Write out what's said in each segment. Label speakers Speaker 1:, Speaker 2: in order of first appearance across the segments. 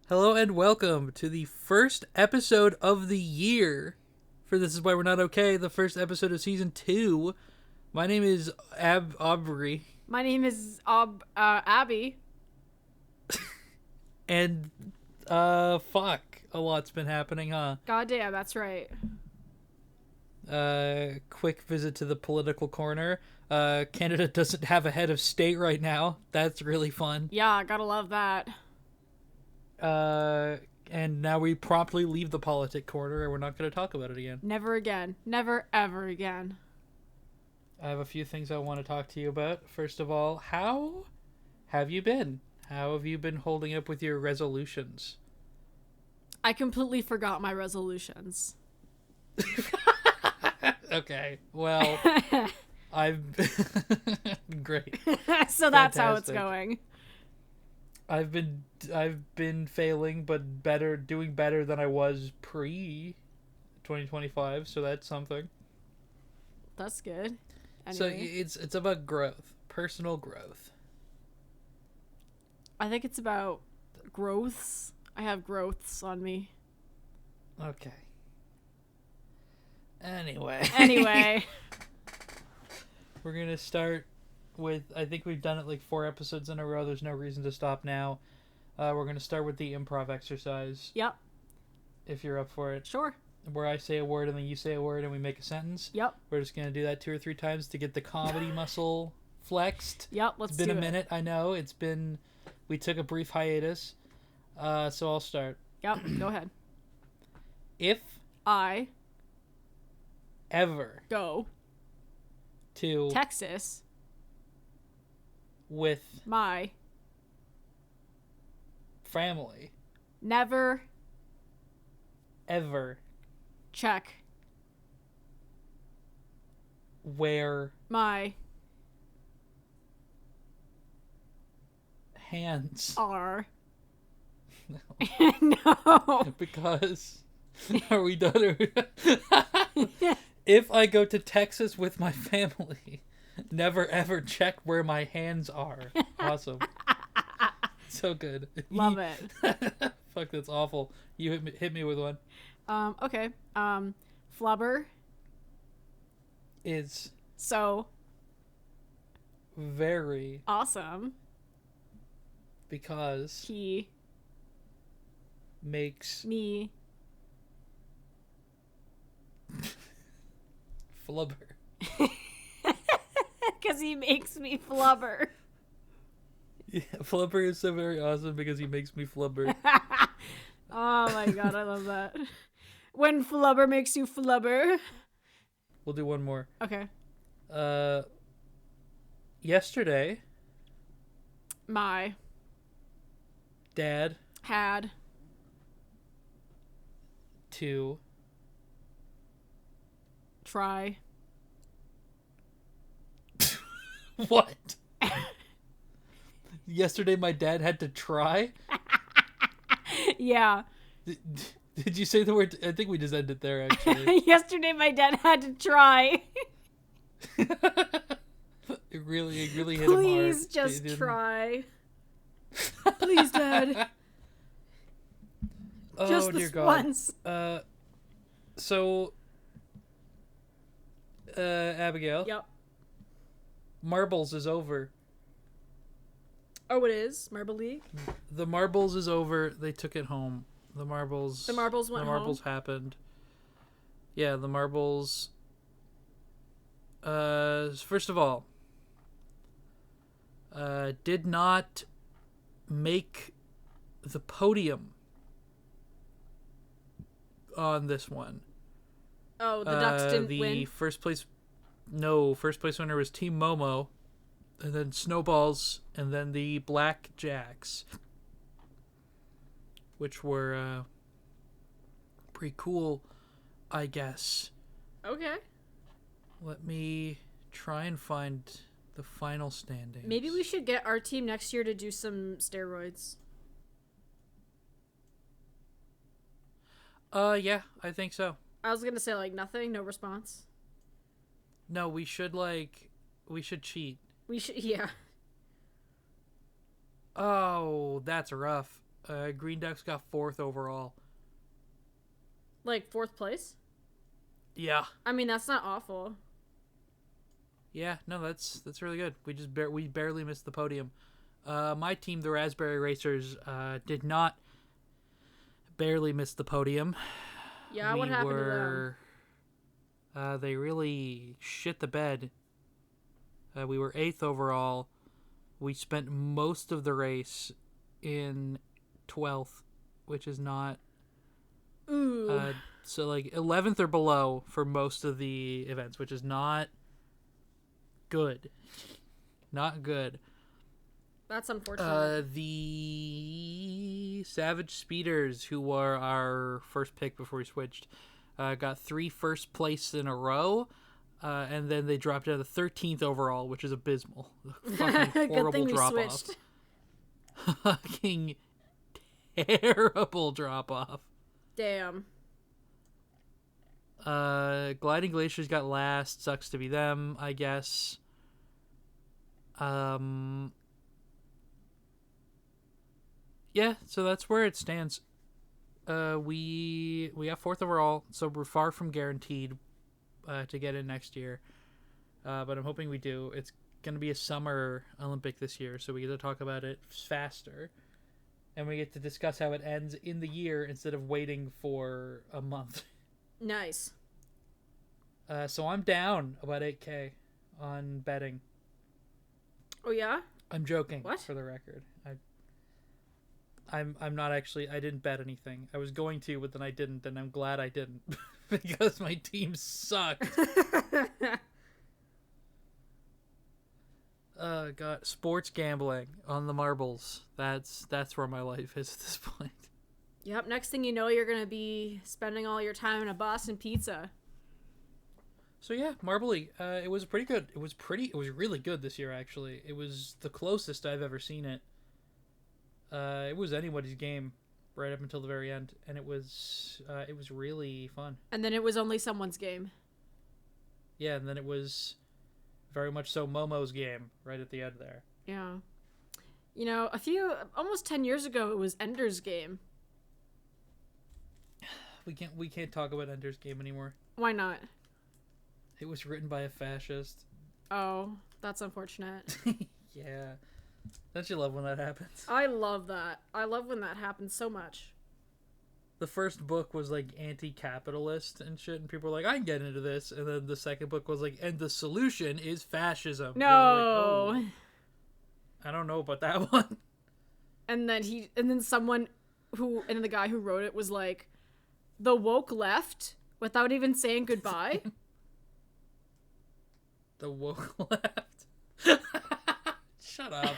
Speaker 1: Hello and welcome to the first episode of the year for This Is Why We're Not Okay, the first episode of Season 2. My name is Aubrey.
Speaker 2: My name is Abby.
Speaker 1: And, fuck. A lot's been happening, huh?
Speaker 2: Goddamn, that's right.
Speaker 1: Quick visit to the political corner. Canada doesn't have a head of state right now. That's really fun.
Speaker 2: Yeah, gotta love that.
Speaker 1: And now we promptly leave the politic corner and we're not going to talk about it again.
Speaker 2: Never again. Never, ever again.
Speaker 1: I have a few things I want to talk to you about. First of all, how have you been? How have you been holding up with your resolutions?
Speaker 2: I completely forgot my resolutions.
Speaker 1: Okay, well, I've... Great.
Speaker 2: So that's how it's going.
Speaker 1: I've been failing, but doing better than I was pre-2025, so that's something.
Speaker 2: That's good. Anyway.
Speaker 1: So it's about growth, personal growth.
Speaker 2: I think it's about growths. I have growths on me.
Speaker 1: Okay. Anyway. We're going to start with, I think we've done it like 4 episodes in a row. There's no reason to stop now. We're going to start with the improv exercise.
Speaker 2: Yep.
Speaker 1: If you're up for it.
Speaker 2: Sure.
Speaker 1: Where I say a word and then you say a word and we make a sentence.
Speaker 2: Yep.
Speaker 1: We're just going to do that 2 or 3 times to get the comedy muscle flexed.
Speaker 2: Yep, let's do it.
Speaker 1: It's been a minute, I know. We took a brief hiatus. So I'll start.
Speaker 2: Yep, go ahead.
Speaker 1: If
Speaker 2: I
Speaker 1: ever
Speaker 2: go
Speaker 1: to
Speaker 2: Texas
Speaker 1: with
Speaker 2: my
Speaker 1: family,
Speaker 2: never
Speaker 1: ever
Speaker 2: check
Speaker 1: wear
Speaker 2: my
Speaker 1: hands
Speaker 2: are
Speaker 1: no.
Speaker 2: no.
Speaker 1: Because are we done? If I go to Texas with my family, never ever check where my hands are. Awesome. So good.
Speaker 2: Love it.
Speaker 1: Fuck, that's awful. You hit me with one.
Speaker 2: Okay. Flubber
Speaker 1: is
Speaker 2: so
Speaker 1: very
Speaker 2: awesome
Speaker 1: because
Speaker 2: he
Speaker 1: makes
Speaker 2: me
Speaker 1: flubber.
Speaker 2: Because he makes me flubber.
Speaker 1: Yeah, flubber is so very awesome because he makes me flubber.
Speaker 2: Oh my god, I love that. When flubber makes you flubber.
Speaker 1: We'll do one more.
Speaker 2: Okay.
Speaker 1: Yesterday,
Speaker 2: My
Speaker 1: Dad
Speaker 2: had
Speaker 1: to
Speaker 2: try
Speaker 1: what? Yesterday my dad had to try?
Speaker 2: Yeah.
Speaker 1: Did you say the word? I think we just ended there, actually.
Speaker 2: Yesterday my dad had to try.
Speaker 1: It really hit him hard.
Speaker 2: Please just try. Please, Dad.
Speaker 1: Oh,
Speaker 2: just
Speaker 1: dear
Speaker 2: this
Speaker 1: God.
Speaker 2: once.
Speaker 1: Abigail.
Speaker 2: Yep.
Speaker 1: Marbles is over.
Speaker 2: Oh, it is? Marble League?
Speaker 1: The marbles is over. They took it home. The marbles
Speaker 2: went home? The marbles
Speaker 1: happened. Yeah, the marbles... first of all, did not make the podium on this one.
Speaker 2: Oh, the Ducks didn't
Speaker 1: the
Speaker 2: win?
Speaker 1: first place winner was Team Momo, and then Snowballs, and then the Black Jacks, which were pretty cool, I guess.
Speaker 2: Okay.
Speaker 1: Let me try and find the final standings.
Speaker 2: Maybe we should get our team next year to do some steroids.
Speaker 1: Yeah, I think so.
Speaker 2: I was gonna say, like, nothing, no response.
Speaker 1: No, we should cheat.
Speaker 2: We should, yeah.
Speaker 1: Oh, that's rough. Green Ducks got 4th overall.
Speaker 2: Like 4th place?
Speaker 1: Yeah.
Speaker 2: I mean, that's not awful.
Speaker 1: Yeah, no, that's really good. We barely missed the podium. My team, the Raspberry Racers, did not barely miss the podium.
Speaker 2: Yeah, what happened to them?
Speaker 1: They really shit the bed. We were 8th overall. We spent most of the race in 12th, which is not...
Speaker 2: Ooh.
Speaker 1: So, like, 11th or below for most of the events, which is not good. Not good.
Speaker 2: That's unfortunate.
Speaker 1: The Savage Speeders, who were our first pick before we switched, got 3 first place in a row, and then they dropped down to 13th overall, which is abysmal. Fucking horrible drop-off. Fucking terrible drop-off.
Speaker 2: Damn.
Speaker 1: Gliding Glaciers got last. Sucks to be them, I guess. Yeah, so that's where it stands. We got 4th overall, so we're far from guaranteed to get in next year. But I'm hoping we do. It's going to be a summer Olympic this year, so we get to talk about it faster. And we get to discuss how it ends in the year instead of waiting for a month.
Speaker 2: Nice.
Speaker 1: So I'm down about 8K on betting.
Speaker 2: Oh, yeah?
Speaker 1: I'm joking.
Speaker 2: What?
Speaker 1: For the record. I'm not actually... I didn't bet anything. I was going to, but then I didn't, and I'm glad I didn't. Because my team sucked. God. Sports gambling on the marbles. That's where my life is at this point.
Speaker 2: Yep, next thing you know, you're going to be spending all your time in a Boston Pizza.
Speaker 1: So yeah, Marbly, it was pretty good. It was really good this year, actually. It was the closest I've ever seen it. It was anybody's game right up until the very end, and it was really fun.
Speaker 2: And then it was only someone's game.
Speaker 1: Yeah, and then it was very much so Momo's game right at the end there.
Speaker 2: Yeah. You know, almost 10 years ago, it was Ender's game.
Speaker 1: We can't talk about Ender's Game anymore.
Speaker 2: Why not?
Speaker 1: It was written by a fascist.
Speaker 2: Oh, that's unfortunate.
Speaker 1: Yeah. Don't you love when that happens?
Speaker 2: I love that. I love when that happens so much.
Speaker 1: The first book was like anti-capitalist and shit, and people were like, I can get into this. And then the second book was like, and the solution is fascism.
Speaker 2: No.
Speaker 1: Like, oh, I don't know about that one.
Speaker 2: And then the guy who wrote it was like, the woke left without even saying goodbye.
Speaker 1: The woke left. Shut up.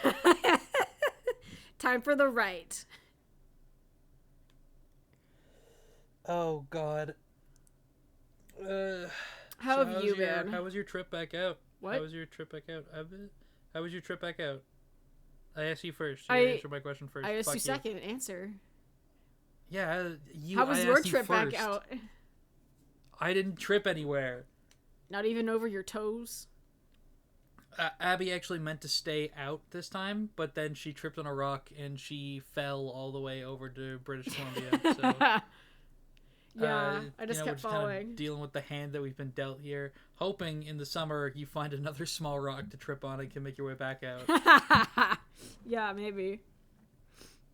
Speaker 2: Time for the right.
Speaker 1: Oh, God.
Speaker 2: How have you been?
Speaker 1: How was your trip back out?
Speaker 2: What?
Speaker 1: How was your trip back out? How was your trip back out? I asked you first. You answer my question first.
Speaker 2: I asked
Speaker 1: Fuck
Speaker 2: you second. Answer.
Speaker 1: Yeah,
Speaker 2: How was your trip back out?
Speaker 1: I didn't trip anywhere.
Speaker 2: Not even over your toes?
Speaker 1: Abby actually meant to stay out this time, but then she tripped on a rock and she fell all the way over to British Columbia. So,
Speaker 2: yeah, I just kept following.
Speaker 1: Kind of dealing with the hand that we've been dealt here, hoping in the summer you find another small rock to trip on and can make your way back out.
Speaker 2: Yeah, maybe.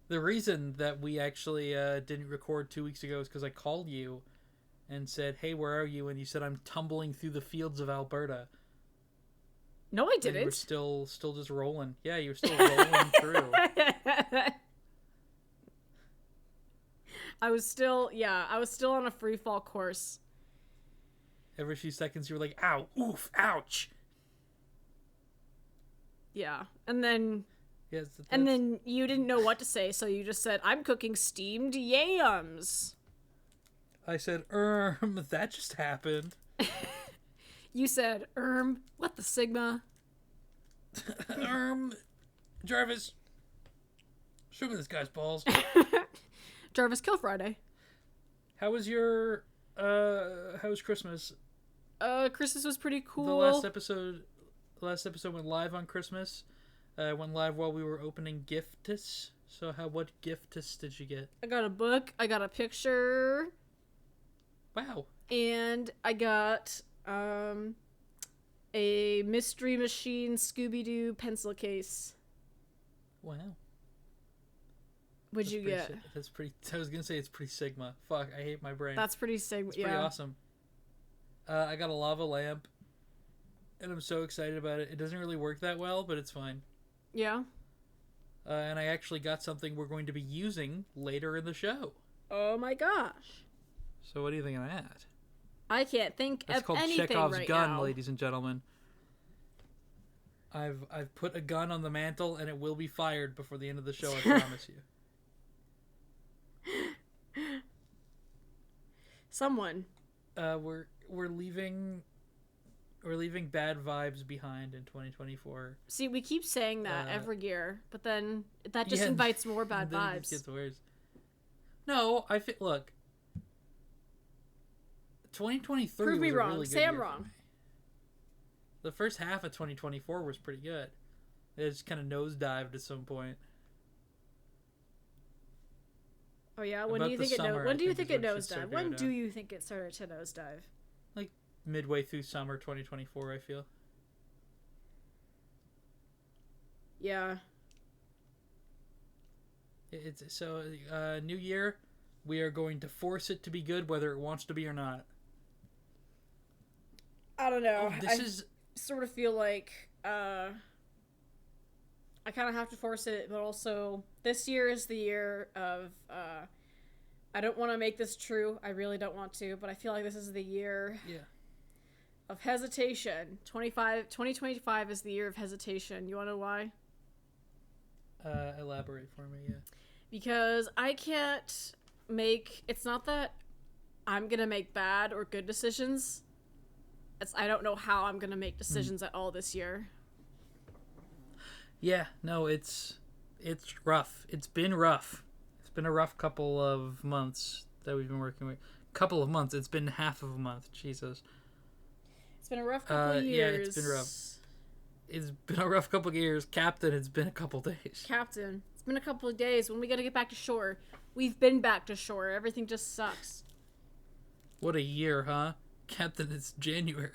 Speaker 1: The reason that we actually didn't record 2 weeks ago is because I called you and said, hey, where are you? And you said, I'm tumbling through the fields of Alberta.
Speaker 2: No, I didn't.
Speaker 1: You were still just rolling. Yeah, you were still rolling through.
Speaker 2: I was still on a free fall course.
Speaker 1: Every few seconds you were like, ow, oof, ouch.
Speaker 2: Yeah, and then...
Speaker 1: Yes,
Speaker 2: and then you didn't know what to say, so you just said, I'm cooking steamed yams.
Speaker 1: I said, that just happened.
Speaker 2: You said, what the Sigma?
Speaker 1: Jarvis, show me this guy's balls.
Speaker 2: Jarvis, kill Friday.
Speaker 1: How was Christmas?
Speaker 2: Christmas was pretty cool.
Speaker 1: The last episode went live on Christmas. Went live while we were opening gifts. So what gifts did you get?
Speaker 2: I got a book. I got a picture.
Speaker 1: Wow.
Speaker 2: And I got a Mystery Machine Scooby-Doo pencil case.
Speaker 1: Wow.
Speaker 2: What'd you get?
Speaker 1: That's pretty. I was gonna say it's pretty Sigma. Fuck, I hate my brain.
Speaker 2: That's pretty Sigma.
Speaker 1: It's pretty awesome. I got a lava lamp, and I'm so excited about it. It doesn't really work that well, but it's fine.
Speaker 2: Yeah.
Speaker 1: And I actually got something we're going to be using later in the show.
Speaker 2: Oh my gosh.
Speaker 1: So what do you think of that?
Speaker 2: I can't think
Speaker 1: That's
Speaker 2: of
Speaker 1: called
Speaker 2: anything
Speaker 1: Chekhov's
Speaker 2: right
Speaker 1: gun,
Speaker 2: now.
Speaker 1: ladies and gentlemen. I've put a gun on the mantle, and it will be fired before the end of the show. I promise you.
Speaker 2: Someone.
Speaker 1: We're leaving bad vibes behind in 2024.
Speaker 2: See, we keep saying that every year, but then that just invites more bad vibes. It just
Speaker 1: gets worse. No, look. 2023
Speaker 2: Prove me
Speaker 1: was a
Speaker 2: wrong.
Speaker 1: really good
Speaker 2: Say I'm
Speaker 1: year
Speaker 2: wrong.
Speaker 1: for me. The first half of 2024 was pretty good. It just kind of nosedived at some point.
Speaker 2: Oh yeah, when do you think it nosedived? When do you think it started to nosedive?
Speaker 1: Like midway through summer 2024, I feel.
Speaker 2: Yeah.
Speaker 1: It's so new year, we are going to force it to be good whether it wants to be or not.
Speaker 2: I don't know.
Speaker 1: I
Speaker 2: sort of feel like I kind of have to force it, but also this year is the year of I don't want to make this true. I really don't want to, but I feel like this is the year of hesitation. 2025 is the year of hesitation. You want to know why?
Speaker 1: Elaborate for me, yeah.
Speaker 2: Because I can't it's not that I'm going to make bad or good decisions. I don't know how I'm going to make decisions at all this year.
Speaker 1: Yeah, no, it's rough. It's been rough. It's been a rough couple of months that we've been working with. Couple of months. It's been half of a month. Jesus.
Speaker 2: It's been a rough couple of years.
Speaker 1: Yeah, it's been rough. It's been a rough couple of years. Captain, it's been a couple days.
Speaker 2: Captain, it's been a couple of days. When we got to get back to shore. We've been back to shore. Everything just sucks.
Speaker 1: What a year, huh? Captain, it's January.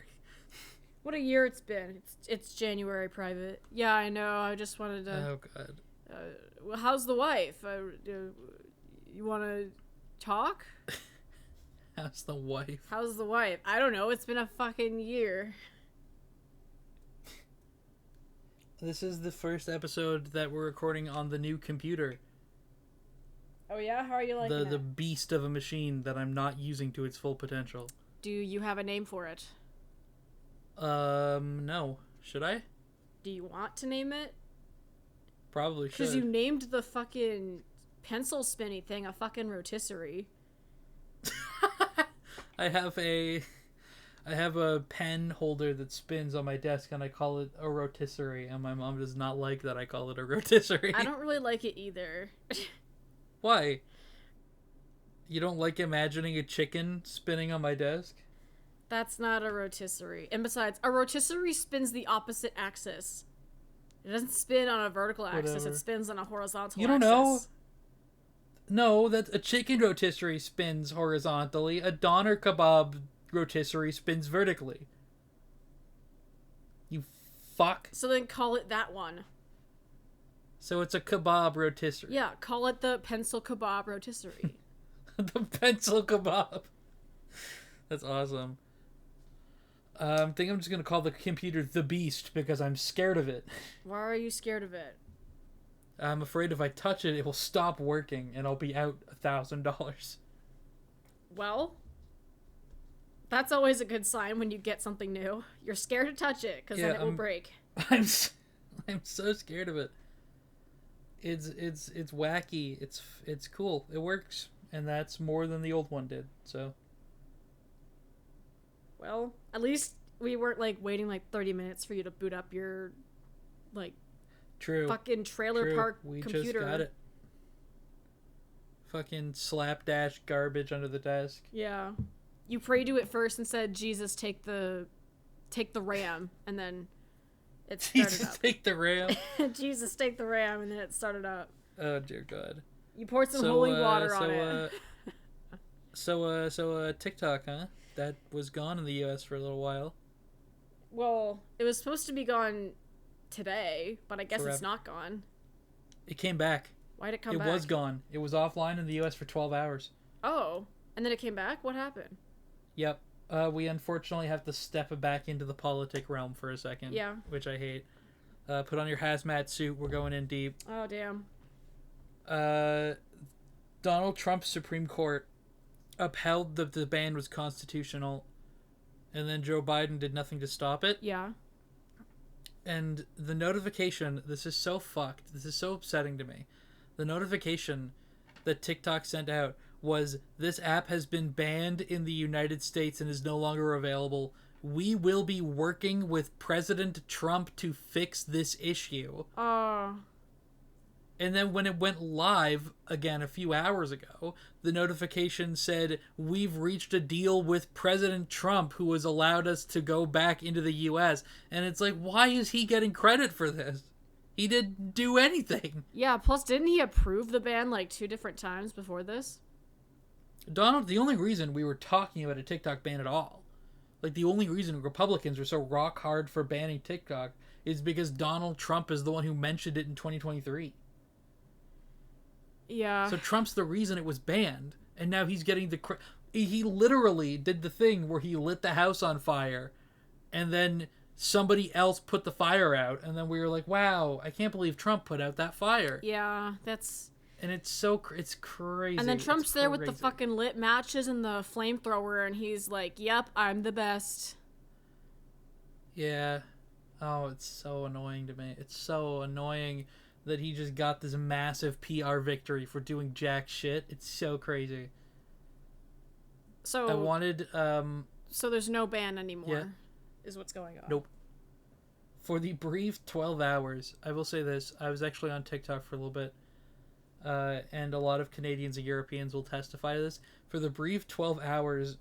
Speaker 2: What a year it's been. It's January, Private. Yeah, I know. I just wanted to...
Speaker 1: Oh, God.
Speaker 2: Well, how's the wife? You want to talk?
Speaker 1: How's the wife?
Speaker 2: How's the wife? I don't know. It's been a fucking year.
Speaker 1: This is the first episode that we're recording on the new computer.
Speaker 2: Oh, yeah? How are you liking it?
Speaker 1: The beast of a machine that I'm not using to its full potential.
Speaker 2: Do you have a name for it?
Speaker 1: No. Should I?
Speaker 2: Do you want to name it?
Speaker 1: Probably should.
Speaker 2: Because you named the fucking pencil spinny thing a fucking rotisserie.
Speaker 1: I have a pen holder that spins on my desk, and I call it a rotisserie, and my mom does not like that I call it a rotisserie.
Speaker 2: I don't really like it either.
Speaker 1: Why? You don't like imagining a chicken spinning on my desk?
Speaker 2: That's not a rotisserie. And besides, a rotisserie spins the opposite axis. It doesn't spin on a vertical axis.
Speaker 1: Whatever.
Speaker 2: It spins on a horizontal axis.
Speaker 1: You don't know? No, a chicken rotisserie spins horizontally. A doner kebab rotisserie spins vertically. You fuck.
Speaker 2: So then call it that one.
Speaker 1: So it's a kebab rotisserie.
Speaker 2: Yeah, call it the pencil kebab rotisserie.
Speaker 1: The pencil kebab. That's awesome. I think I'm just going to call the computer the Beast because I'm scared of it.
Speaker 2: Why are you scared of it?
Speaker 1: I'm afraid if I touch it, it will stop working and I'll be out $1,000.
Speaker 2: Well, that's always a good sign when you get something new. You're scared to touch it because then it will break.
Speaker 1: I'm so scared of it. It's wacky. It's cool. It works, and that's more than the old one did. So.
Speaker 2: Well, at least we weren't waiting 30 minutes for you to boot up your
Speaker 1: True.
Speaker 2: fucking trailer park computer.
Speaker 1: We just got it. Fucking slapdash garbage under the desk.
Speaker 2: Yeah. You prayed to it first and said, Jesus, take the RAM, and then it started
Speaker 1: Jesus,
Speaker 2: up.
Speaker 1: take the RAM.
Speaker 2: Jesus, take the RAM, and then it started up.
Speaker 1: Oh dear God.
Speaker 2: You poured some holy water on it.
Speaker 1: TikTok, huh? That was gone in the U.S. for a little while.
Speaker 2: Well, it was supposed to be gone today, but I guess
Speaker 1: Forever.
Speaker 2: it's not gone.
Speaker 1: It came back.
Speaker 2: Why'd it come back?
Speaker 1: It was gone. It was offline in the U.S. for 12 hours.
Speaker 2: Oh, and then it came back? What happened?
Speaker 1: Yep. We unfortunately have to step back into the politic realm for a second.
Speaker 2: Yeah.
Speaker 1: Which I hate. Put on your hazmat suit. We're going in deep.
Speaker 2: Oh, damn.
Speaker 1: Donald Trump's Supreme Court upheld that the ban was constitutional, and then Joe Biden did nothing to stop it.
Speaker 2: Yeah.
Speaker 1: And the notification, this is so fucked. This is so upsetting to me. The notification that TikTok sent out was, this app has been banned in the United States and is no longer available. We will be working with President Trump to fix this issue. And then when it went live again a few hours ago, the notification said, we've reached a deal with President Trump, who has allowed us to go back into the U.S. And it's like, why is he getting credit for this? He didn't do anything.
Speaker 2: Yeah, plus didn't he approve the ban like 2 different times before this?
Speaker 1: Donald, the only reason we were talking about a TikTok ban at all, like the only reason Republicans were so rock hard for banning TikTok, is because Donald Trump is the one who mentioned it in 2023.
Speaker 2: Yeah.
Speaker 1: So Trump's the reason it was banned, and now he's getting the he literally did the thing where he lit the house on fire, and then somebody else put the fire out, and then we were like, wow, I can't believe Trump put out that fire.
Speaker 2: Yeah, that's...
Speaker 1: And it's crazy.
Speaker 2: And then Trump's there with the fucking lit matches and the flamethrower, and he's like, yep, I'm the best.
Speaker 1: Yeah. Oh, it's so annoying to me. It's so annoying that he just got this massive PR victory for doing jack shit. It's so crazy.
Speaker 2: So
Speaker 1: I wanted
Speaker 2: So there's no ban anymore.
Speaker 1: Yeah.
Speaker 2: Is what's going on.
Speaker 1: Nope. For the brief 12 hours, I will say this, I was actually on TikTok for a little bit, and a lot of Canadians and Europeans will testify to this. For the brief 12 hours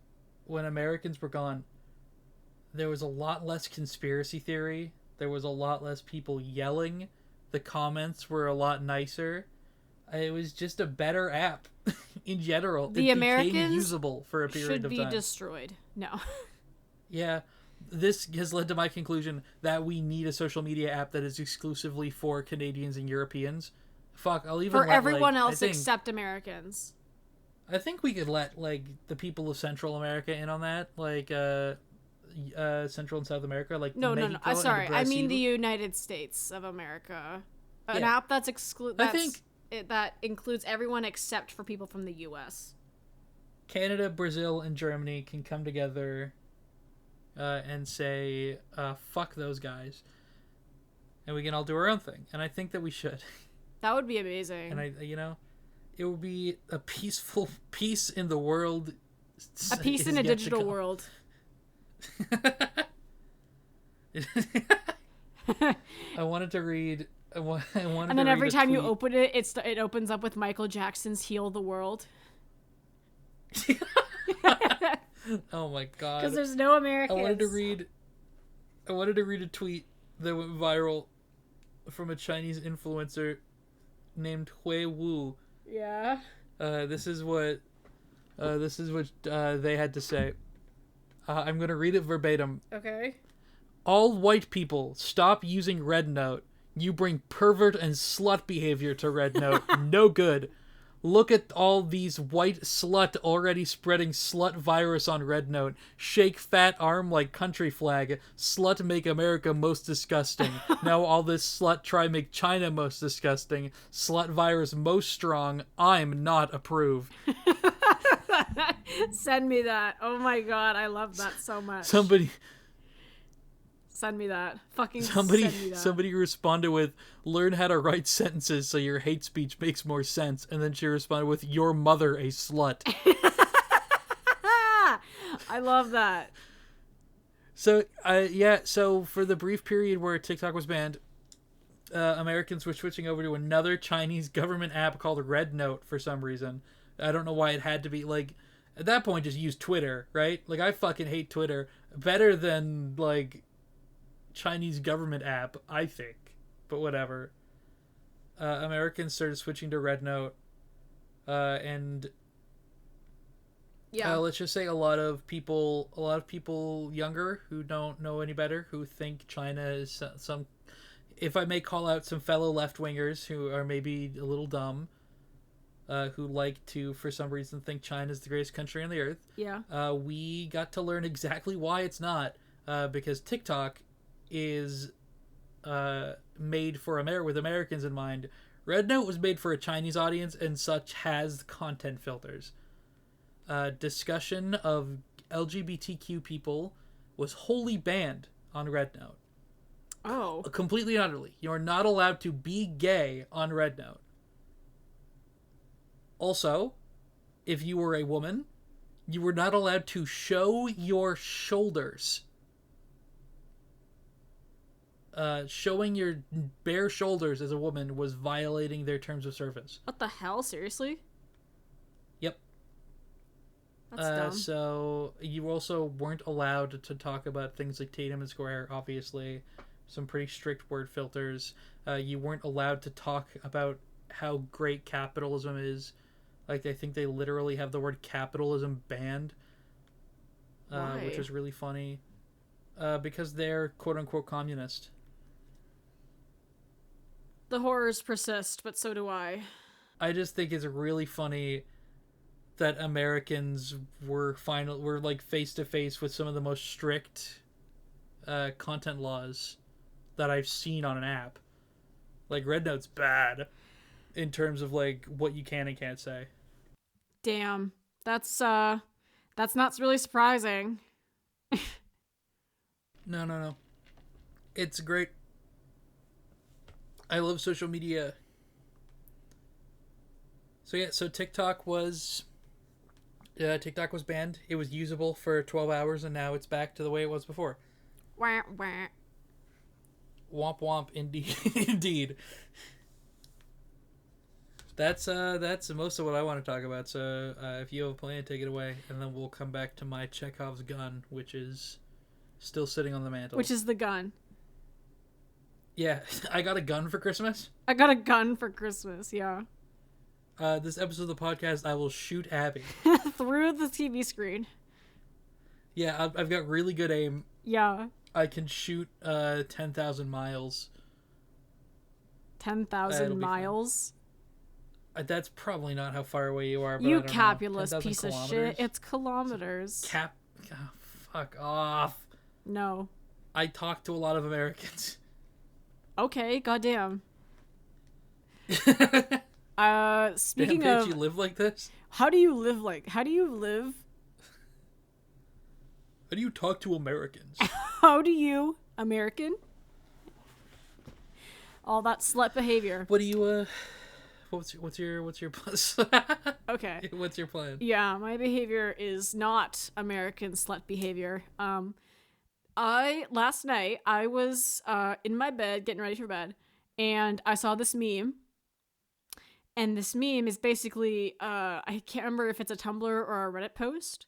Speaker 1: when Americans were gone, there was a lot less conspiracy theory. There was a lot less people yelling. The comments were a lot nicer. It was just a better app in general.
Speaker 2: The Americans
Speaker 1: became usable for a period of time.
Speaker 2: should be destroyed. No.
Speaker 1: Yeah. This has led to my conclusion that we need a social media app that is exclusively for Canadians and Europeans. Fuck, I'll even
Speaker 2: for
Speaker 1: let,
Speaker 2: everyone
Speaker 1: like,
Speaker 2: else except Americans.
Speaker 1: I think we could let, like, the people of Central America in on that, like Central and South America, like
Speaker 2: no. Sorry, I mean the
Speaker 1: Brazil.
Speaker 2: United States of America. An
Speaker 1: Yeah.
Speaker 2: app that's that includes everyone except for people from the U.S.
Speaker 1: Canada, Brazil, and Germany can come together and say, fuck those guys. And we can all do our own thing. And I think that we should.
Speaker 2: That would be amazing.
Speaker 1: And it would be a peaceful peace in the world.
Speaker 2: A peace in a digital world.
Speaker 1: I wanted to read.
Speaker 2: And then every time you open it, it opens up with Michael Jackson's "Heal the World."
Speaker 1: Oh my god!
Speaker 2: Because there's no Americans.
Speaker 1: I wanted to read a tweet that went viral from a Chinese influencer named Hui Wu.
Speaker 2: Yeah.
Speaker 1: This is what they had to say. I'm gonna read it verbatim.
Speaker 2: Okay.
Speaker 1: All white people, stop using Red Note. You bring pervert and slut behavior to Red Note. No good. Look at all these white slut already spreading slut virus on Red Note. Shake fat arm like country flag. Slut make America most disgusting. Now all this slut try make China most disgusting. Slut virus most strong. I'm not approve.
Speaker 2: Send me that. Oh my god, I love that so much. Send me that. Fucking send me that.
Speaker 1: Somebody responded with, learn how to write sentences so your hate speech makes more sense. And then she responded with, your mother a slut.
Speaker 2: I love that.
Speaker 1: So, so for the brief period where TikTok was banned, Americans were switching over to another Chinese government app called Red Note for some reason. I don't know why it had to be, like, at that point, just use Twitter, right? Like, I fucking hate Twitter. Better than, like, Chinese government app, I think. But whatever. Americans started switching to Red Note, and
Speaker 2: Yeah.
Speaker 1: let's just say a lot of people younger who don't know any better, who think China is some, if I may call out some fellow left-wingers who are maybe a little dumb, who like to, for some reason, think China is the greatest country on the earth.
Speaker 2: Yeah.
Speaker 1: We got to learn exactly why it's not, because TikTok is made for with Americans in mind. Red Note was made for a Chinese audience, and such has content filters. Discussion of LGBTQ people was wholly banned on Red Note.
Speaker 2: Oh.
Speaker 1: Completely and utterly. You're not allowed to be gay on Red Note. Also, if you were a woman, you were not allowed to show your shoulders. Showing your bare shoulders as a woman was violating their terms of service.
Speaker 2: What the hell? Seriously?
Speaker 1: Yep.
Speaker 2: That's dumb.
Speaker 1: So you also weren't allowed to talk about things like Tatum and Square, obviously. Some pretty strict word filters. You weren't allowed to talk about how great capitalism is. Like, I think they literally have the word capitalism banned. Which is really funny. Because they're quote-unquote communist.
Speaker 2: The horrors persist, but so do I.
Speaker 1: I just think it's really funny that Americans were like face to face with some of the most strict content laws that I've seen on an app. Like, Red Note's bad in terms of like what you can and can't say.
Speaker 2: Damn. That's not really surprising.
Speaker 1: No. It's great. I love social media. So yeah, TikTok was banned. It was usable for 12 hours, and now it's back to the way it was before.
Speaker 2: Wah, wah.
Speaker 1: Womp womp, indeed. Indeed. That's most of what I want to talk about. So if you have a plan, take it away, and then we'll come back to my Chekhov's gun, which is still sitting on the mantle.
Speaker 2: Which is the gun.
Speaker 1: Yeah, I got a gun for Christmas.
Speaker 2: I got a gun for Christmas, yeah.
Speaker 1: This episode of the podcast, I will shoot Abby.
Speaker 2: Through the TV screen.
Speaker 1: Yeah, I've got really good aim.
Speaker 2: Yeah.
Speaker 1: I can shoot 10,000 miles.
Speaker 2: 10,000 miles?
Speaker 1: That's probably not how far away you are. But
Speaker 2: you capulous piece of shit. It's kilometers.
Speaker 1: Oh, fuck off.
Speaker 2: No.
Speaker 1: I talk to a lot of Americans.
Speaker 2: Okay, goddamn. Speaking
Speaker 1: Damn,
Speaker 2: of,
Speaker 1: you live like this?
Speaker 2: How do you live?
Speaker 1: How do you talk to Americans?
Speaker 2: How do you, American? All that slut behavior.
Speaker 1: What do you, what's your plus?
Speaker 2: Okay.
Speaker 1: What's your plan?
Speaker 2: Yeah, my behavior is not American slut behavior. Last night, I was in my bed, getting ready for bed, and I saw this meme. And this meme is basically, I can't remember if it's a Tumblr or a Reddit post,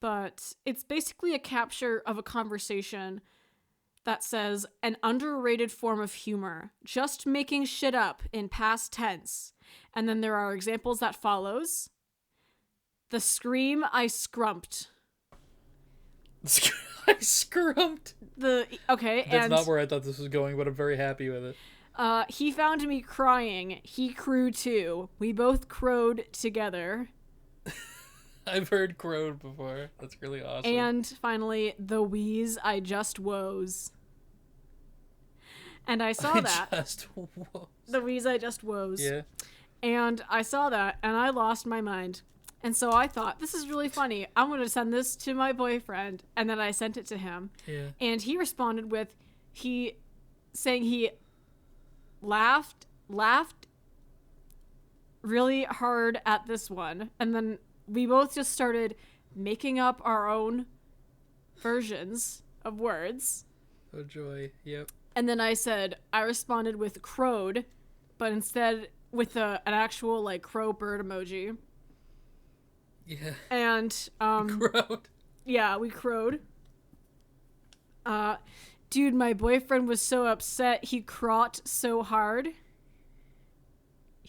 Speaker 2: but it's basically a capture of a conversation that says, an underrated form of humor, just making shit up in past tense. And then there are examples that follows. The scream I scrumped.
Speaker 1: I scrumped.
Speaker 2: Okay,
Speaker 1: That's not where I thought this was going, but I'm very happy with it.
Speaker 2: He found me crying. He crew too. We both crowed together.
Speaker 1: I've heard crowed before. That's really awesome.
Speaker 2: And finally, the wheeze I just woes. And I saw that. The wheeze I just woes.
Speaker 1: Yeah.
Speaker 2: And I saw that, and I lost my mind. And so I thought, this is really funny. I'm going to send this to my boyfriend. And then I sent it to him.
Speaker 1: Yeah.
Speaker 2: And he responded with, saying he laughed really hard at this one. And then we both just started making up our own versions of words.
Speaker 1: Oh, joy. Yep.
Speaker 2: And then I responded with crowed, but instead with an actual, like, crow bird emoji.
Speaker 1: Yeah.
Speaker 2: And,
Speaker 1: crowed.
Speaker 2: Yeah, we crowed. Dude, my boyfriend was so upset he crot so hard.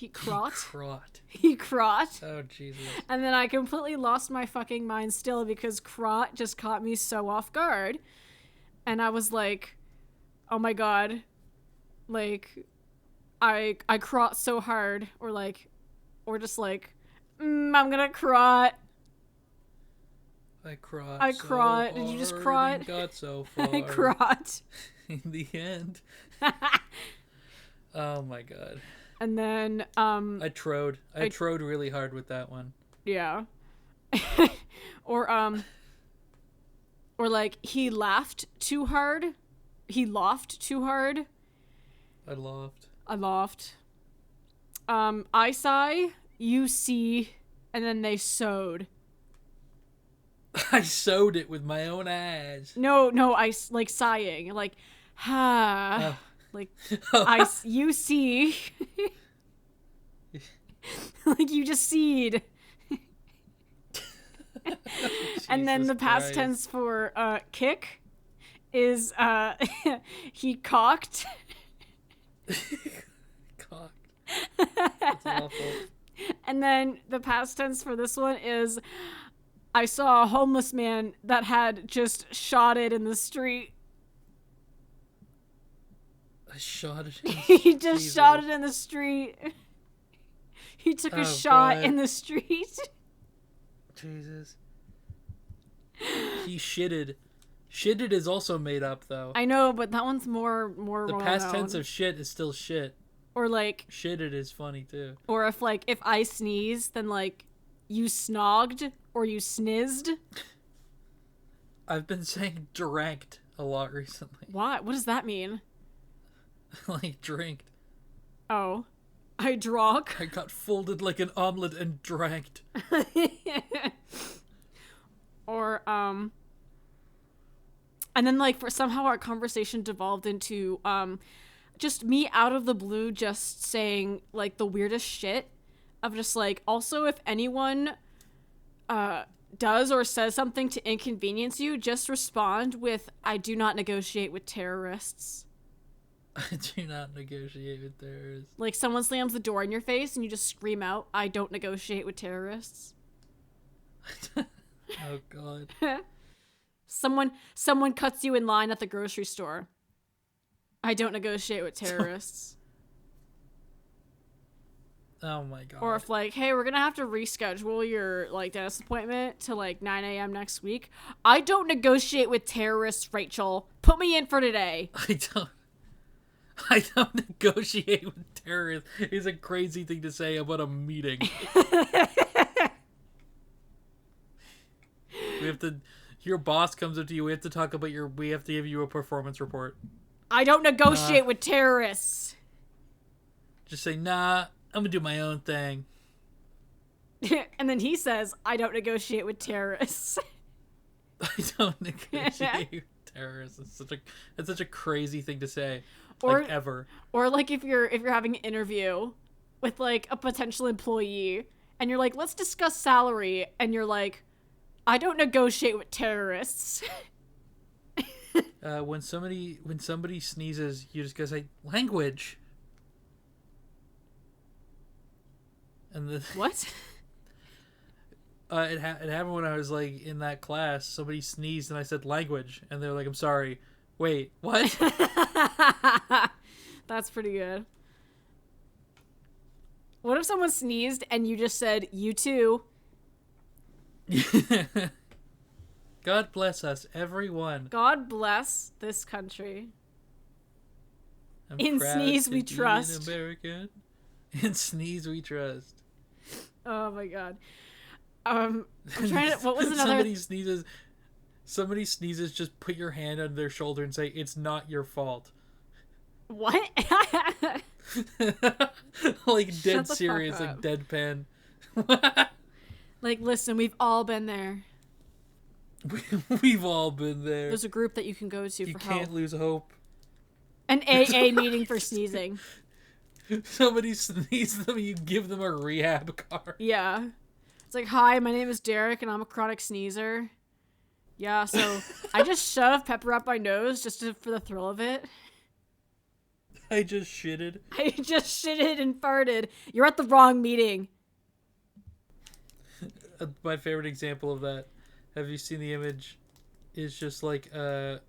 Speaker 2: He crot.
Speaker 1: Crot.
Speaker 2: He crot.
Speaker 1: Oh, Jesus.
Speaker 2: And then I completely lost my fucking mind still because crot just caught me so off guard. And I was like, oh my god. Like, I crot so hard. Or just like, I'm gonna crot.
Speaker 1: I crot.
Speaker 2: I crot. Did you just crot?
Speaker 1: And got so far.
Speaker 2: I crot.
Speaker 1: In the end. Oh my god.
Speaker 2: And then
Speaker 1: I trode really hard with that one.
Speaker 2: Yeah. or like he laughed too hard. He laughed too hard.
Speaker 1: I laughed.
Speaker 2: I sigh, you see, and then they sewed.
Speaker 1: I sewed it with my own eyes.
Speaker 2: No, I like sighing, like, ha, like, you see, like you just seed. And then the past tense for kick is he cocked.
Speaker 1: Cocked. That's awful.
Speaker 2: And then the past tense for this one is I saw a homeless man that had just shot it in the street.
Speaker 1: I shot it.
Speaker 2: He just shot it in the street. He took a shot in the street.
Speaker 1: Jesus. He shitted. Shitted is also made up, though.
Speaker 2: I know, but that one's more
Speaker 1: the past tense of shit is still shit.
Speaker 2: Or like
Speaker 1: shitted is funny too.
Speaker 2: Or if I sneeze, then like you snogged or you snizzed.
Speaker 1: I've been saying dranked a lot recently.
Speaker 2: What? What does that mean?
Speaker 1: Like drinked.
Speaker 2: Oh. I drank.
Speaker 1: I got folded like an omelet and dranked.
Speaker 2: Or and then like for somehow our conversation devolved into just me out of the blue just saying like the weirdest shit of just like, also if anyone does or says something to inconvenience you, just respond with, I do not negotiate with terrorists.
Speaker 1: I do not negotiate with terrorists.
Speaker 2: Like someone slams the door in your face and you just scream out, I don't negotiate with terrorists.
Speaker 1: Oh god.
Speaker 2: Someone cuts you in line at the grocery store. I don't negotiate with terrorists.
Speaker 1: Oh my god.
Speaker 2: Or if like, hey, we're gonna have to reschedule your like dentist appointment to like 9 a.m. next week. I don't negotiate with terrorists, Rachel. Put me in for today.
Speaker 1: I don't negotiate with terrorists is a crazy thing to say about a meeting. We have to, your boss comes up to you, we have to talk about we have to give you a performance report.
Speaker 2: I don't negotiate with terrorists.
Speaker 1: Just say, nah, I'm gonna do my own thing.
Speaker 2: And then he says, I don't negotiate with terrorists.
Speaker 1: I don't negotiate with terrorists. It's such a crazy thing to say.
Speaker 2: Or,
Speaker 1: like ever.
Speaker 2: Or like if you're having an interview with like a potential employee and you're like, let's discuss salary, and you're like, I don't negotiate with terrorists.
Speaker 1: When somebody sneezes, you just go say language. And
Speaker 2: what?
Speaker 1: It happened when I was like in that class. Somebody sneezed and I said language, and they're like, "I'm sorry." Wait, what?
Speaker 2: That's pretty good. What if someone sneezed and you just said, "You too"?
Speaker 1: God bless us, everyone.
Speaker 2: God bless this country.
Speaker 1: In
Speaker 2: sneeze we trust.
Speaker 1: American. In sneeze we trust.
Speaker 2: Oh my god. I'm trying to. What was another?
Speaker 1: Somebody sneezes. Just put your hand on their shoulder and say, "It's not your fault."
Speaker 2: What?
Speaker 1: Like dead serious, like deadpan.
Speaker 2: Like, listen, we've all been there.
Speaker 1: We've all been there.
Speaker 2: There's a group that you can go to for help.
Speaker 1: You can't lose hope.
Speaker 2: An AA meeting for sneezing.
Speaker 1: Somebody sneezes them, you give them a rehab card.
Speaker 2: Yeah. It's like, hi, my name is Derek, and I'm a chronic sneezer. Yeah, so I just shove pepper up my nose just for the thrill of it.
Speaker 1: I just shitted.
Speaker 2: I just shitted and farted. You're at the wrong meeting.
Speaker 1: My favorite example of that, have you seen the image? Is just like a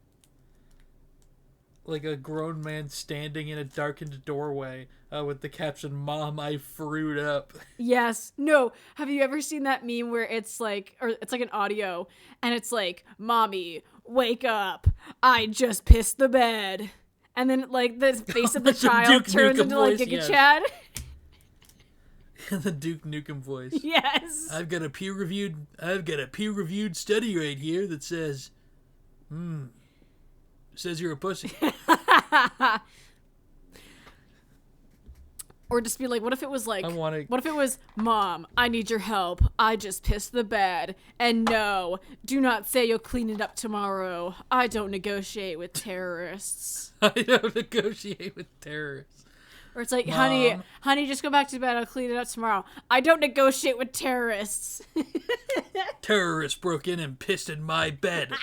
Speaker 1: grown man standing in a darkened doorway with the caption, "Mom, I frued up."
Speaker 2: Yes. No. Have you ever seen that meme where it's like, or it's like an audio, and it's like, "Mommy, wake up. I just pissed the bed." And then like the face of the child
Speaker 1: Duke
Speaker 2: turns
Speaker 1: Nukem
Speaker 2: into like
Speaker 1: voice,
Speaker 2: Giga
Speaker 1: yes.
Speaker 2: Chad.
Speaker 1: The Duke Nukem voice.
Speaker 2: Yes.
Speaker 1: I've got a peer-reviewed study right here that says, says you're a pussy.
Speaker 2: Or just be like, what if it was like,
Speaker 1: what
Speaker 2: if it was, "Mom, I need your help. I just pissed the bed. And no, do not say you'll clean it up tomorrow. I don't negotiate with terrorists."
Speaker 1: I don't negotiate with terrorists.
Speaker 2: Or it's like,
Speaker 1: Mom.
Speaker 2: honey, just go back to bed. I'll clean it up tomorrow. I don't negotiate with terrorists.
Speaker 1: Terrorists broke in and pissed in my bed.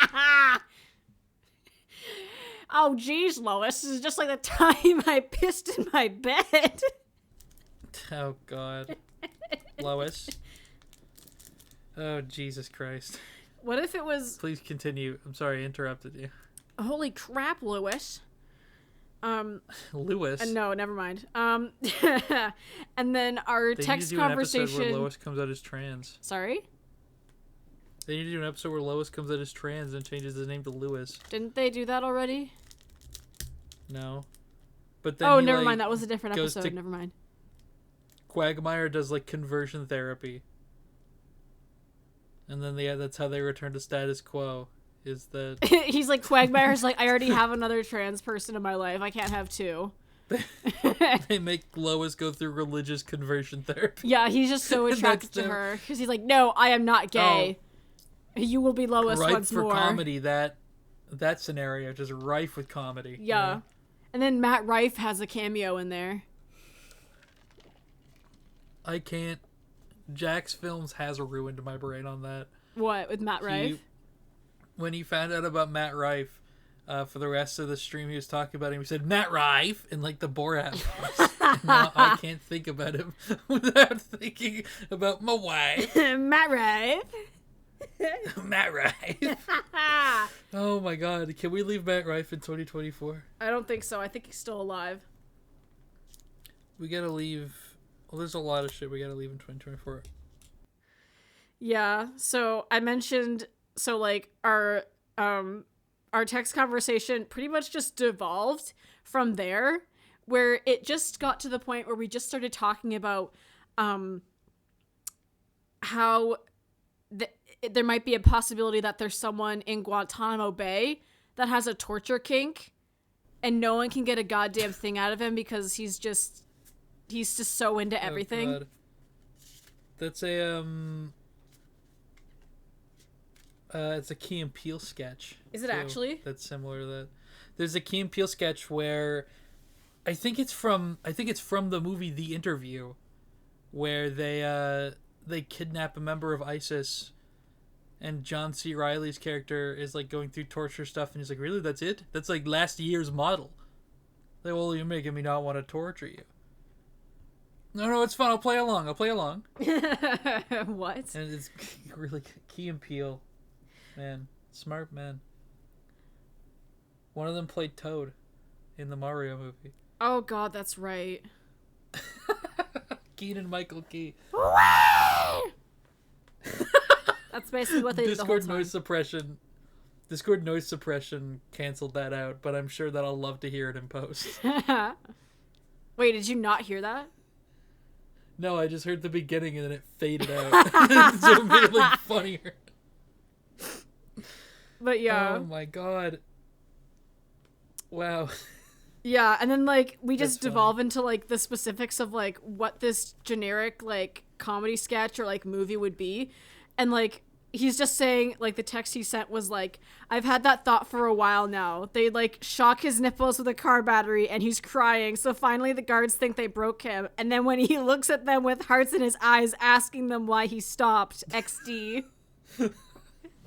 Speaker 2: Oh, geez, Lois. This is just like the time I pissed in my bed.
Speaker 1: Oh, God. Lois. Oh, Jesus Christ.
Speaker 2: What if it was...
Speaker 1: Please continue. I'm sorry I interrupted you.
Speaker 2: Holy crap, Lois.
Speaker 1: Lewis?
Speaker 2: No, never mind. And then our
Speaker 1: They
Speaker 2: text
Speaker 1: need to do an
Speaker 2: conversation...
Speaker 1: episode where Lois comes out as trans.
Speaker 2: Sorry?
Speaker 1: They need to do an episode where Lois comes out as trans and changes his name to Lewis.
Speaker 2: Didn't they do that already?
Speaker 1: No. But then
Speaker 2: Oh,
Speaker 1: he,
Speaker 2: never
Speaker 1: like,
Speaker 2: mind. That was a different
Speaker 1: goes
Speaker 2: episode.
Speaker 1: to-
Speaker 2: Never mind.
Speaker 1: Quagmire does, like, conversion therapy. And then that's how they return to status quo. Is that...
Speaker 2: He's like, Quagmire's like, I already have another trans person in my life. I can't have two.
Speaker 1: They make Lois go through religious conversion therapy.
Speaker 2: Yeah, he's just so attracted to her. Because he's like, no, I am not gay. You will be Lois
Speaker 1: Rife
Speaker 2: once
Speaker 1: for
Speaker 2: more.
Speaker 1: comedy, that scenario. Just rife with comedy.
Speaker 2: Yeah.
Speaker 1: You know?
Speaker 2: And then Matt Rife has a cameo in there.
Speaker 1: I can't... Jack's Films has ruined my brain on that.
Speaker 2: What, with Matt Rife?
Speaker 1: When he found out about Matt Rife, for the rest of the stream he was talking about him, he said, "Matt Rife," in like the Borat voice. And now I can't think about him without thinking about my wife.
Speaker 2: Matt Rife.
Speaker 1: Matt Rife. Oh my god. Can we leave Matt Rife in 2024?
Speaker 2: I don't think so. I think he's still alive.
Speaker 1: We gotta leave... Well, there's a lot of shit we gotta leave in 2024.
Speaker 2: Yeah, so I mentioned... So, like, our text conversation pretty much just devolved from there, where it just got to the point where we just started talking about how there might be a possibility that there's someone in Guantanamo Bay that has a torture kink, and no one can get a goddamn thing out of him because he's just so into everything.
Speaker 1: Oh, God. That's a it's a Key and Peele sketch.
Speaker 2: Is it actually?
Speaker 1: That's similar to that. There's a Key and Peele sketch where I think it's from the movie The Interview, where they kidnap a member of ISIS, and John C. Reilly's character is like going through torture stuff, and he's like, "Really? That's it? That's like last year's model." Like, "Well, you're making me not want to torture you." No, it's fun. I'll play along.
Speaker 2: What?
Speaker 1: And it's really Key and Peele. Man, smart man. One of them played Toad in the Mario movie.
Speaker 2: Oh God, that's right.
Speaker 1: Keenan Michael Key.
Speaker 2: That's basically what they did the whole time.
Speaker 1: Discord noise suppression canceled that out, but I'm sure that I'll love to hear it in post.
Speaker 2: Wait, did you not hear that?
Speaker 1: No, I just heard the beginning and then it faded out. So it made it like funnier.
Speaker 2: But yeah.
Speaker 1: Oh my god. Wow.
Speaker 2: Yeah, and then like we
Speaker 1: That's
Speaker 2: just devolve into like the specifics of like what this generic like comedy sketch or like movie would be. And like he's just saying, like, the text he sent was like, "I've had that thought for a while now. They like shock his nipples with a car battery and he's crying, so finally the guards think they broke him, and then when he looks at them with hearts in his eyes asking them why he stopped, XD."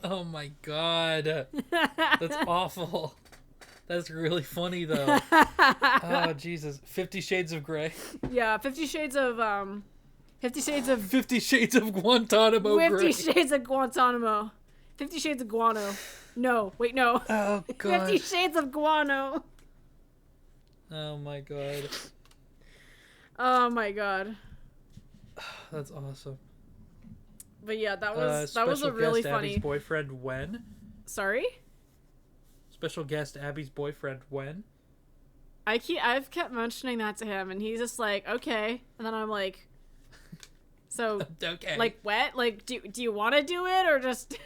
Speaker 1: Oh my god. That's awful. That's really funny though. Oh Jesus, 50 Shades of Grey.
Speaker 2: Yeah, 50 Shades of
Speaker 1: 50 Shades of Guantanamo
Speaker 2: 50
Speaker 1: Grey.
Speaker 2: Shades of Guantanamo. 50 Shades of Guano. No, wait, no.
Speaker 1: Oh God.
Speaker 2: 50 Shades of Guano.
Speaker 1: Oh my God.
Speaker 2: Oh my God.
Speaker 1: That's awesome.
Speaker 2: But yeah, that was a
Speaker 1: Special
Speaker 2: really
Speaker 1: guest
Speaker 2: funny.
Speaker 1: Abby's boyfriend when?
Speaker 2: Sorry?
Speaker 1: Special guest Abby's boyfriend when?
Speaker 2: I've kept mentioning that to him, and he's just like, okay. And then I'm like, so,
Speaker 1: Okay.
Speaker 2: like, what? Like, do you want to do it, or just...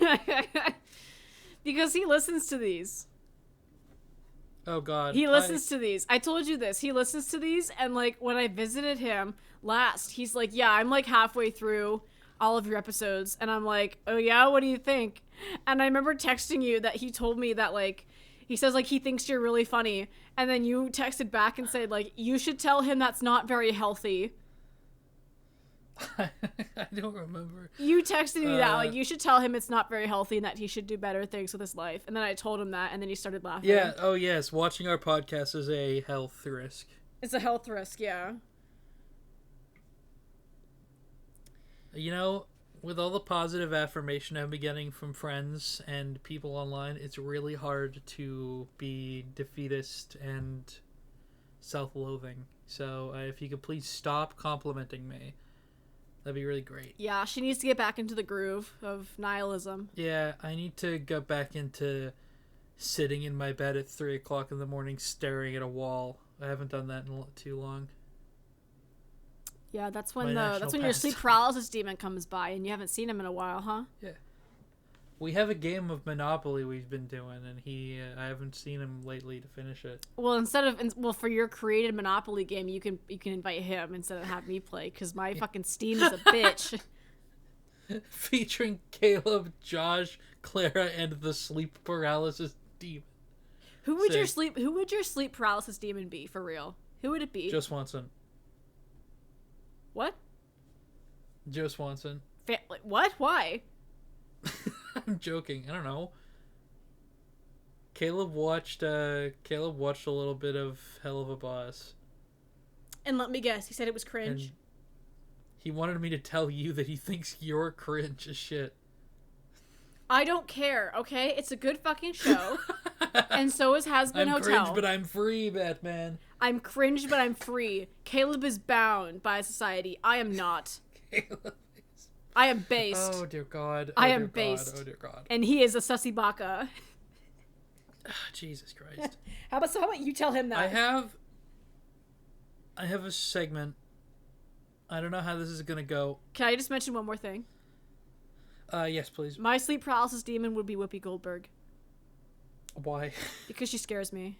Speaker 2: Because he listens to these.
Speaker 1: Oh God.
Speaker 2: He listens to these. I told you this. He listens to these, and like when I visited him last, he's like, "Yeah, I'm like halfway through all of your episodes," and I'm like, "Oh yeah, what do you think?" And I remember texting you that he told me that like he says like he thinks you're really funny, and then you texted back and said like you should tell him that's not very healthy.
Speaker 1: I don't remember.
Speaker 2: You texted me that like you should tell him it's not very healthy and that he should do better things with his life, and then I told him that, and then he started laughing.
Speaker 1: Yeah. Oh yes. Watching our podcast is a health risk.
Speaker 2: It's a health risk, yeah.
Speaker 1: You know, with all the positive affirmation I've been getting from friends and people online, it's really hard to be defeatist and self-loathing. So if you could please stop complimenting me, that'd be really great.
Speaker 2: Yeah, she needs to get back into the groove of nihilism.
Speaker 1: Yeah, I need to get back into sitting in my bed at 3 o'clock in the morning staring at a wall. I haven't done that in too long.
Speaker 2: Yeah, that's when
Speaker 1: My
Speaker 2: that's when your sleep paralysis demon comes by, and you haven't seen him in a while, huh?
Speaker 1: Yeah. We have a game of Monopoly we've been doing, and I haven't seen him lately to finish it.
Speaker 2: Well, for your created Monopoly game, you can invite him instead of have me play, because my fucking Steam is a bitch.
Speaker 1: Featuring Caleb, Josh, Clara, and the sleep paralysis demon.
Speaker 2: Who would your sleep paralysis demon be, for real? Who would it be?
Speaker 1: Joe Swanson.
Speaker 2: What?
Speaker 1: Joe Swanson.
Speaker 2: What? Why?
Speaker 1: I'm joking. I don't know. Caleb watched a little bit of Hell of a Boss.
Speaker 2: And let me guess, he said it was cringe.
Speaker 1: And he wanted me to tell you that he thinks you're cringe as shit.
Speaker 2: I don't care, okay? It's a good fucking show. And so is Has Been Hotel.
Speaker 1: I'm cringe, but I'm free, Batman.
Speaker 2: I'm cringe, but I'm free. Caleb is bound by society. I am not.
Speaker 1: Caleb is...
Speaker 2: I am based.
Speaker 1: Oh, dear God.
Speaker 2: I am based.
Speaker 1: Oh, dear God.
Speaker 2: And he is a sussy baka.
Speaker 1: Jesus Christ.
Speaker 2: How about you tell him that?
Speaker 1: I have a segment. I don't know how this is going to go.
Speaker 2: Can I just mention one more thing?
Speaker 1: Yes, please.
Speaker 2: My sleep paralysis demon would be Whoopi Goldberg.
Speaker 1: Why?
Speaker 2: Because she scares me.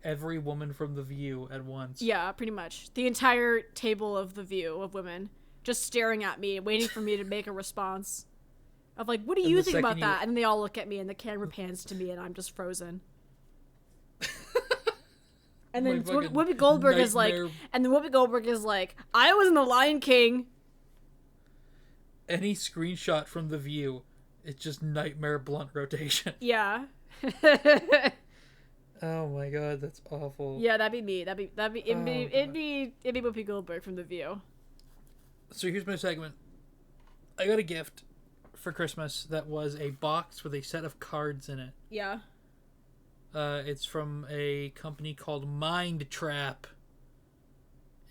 Speaker 1: Every woman from The View at once.
Speaker 2: Yeah, pretty much. The entire table of The View of women just staring at me, waiting for me to make a response. Of like, what do you think about that? And then they all look at me and the camera pans to me and I'm just frozen. And then Whoopi Goldberg is like, I was in The Lion King.
Speaker 1: Any screenshot from The View, it's just nightmare blunt rotation.
Speaker 2: Yeah.
Speaker 1: Oh my God, that's awful.
Speaker 2: Yeah, that'd be me. It'd be Whoopi Goldberg from The View.
Speaker 1: So here's my segment. I got a gift for Christmas that was a box with a set of cards in it.
Speaker 2: Yeah.
Speaker 1: It's from a company called Mind Trap.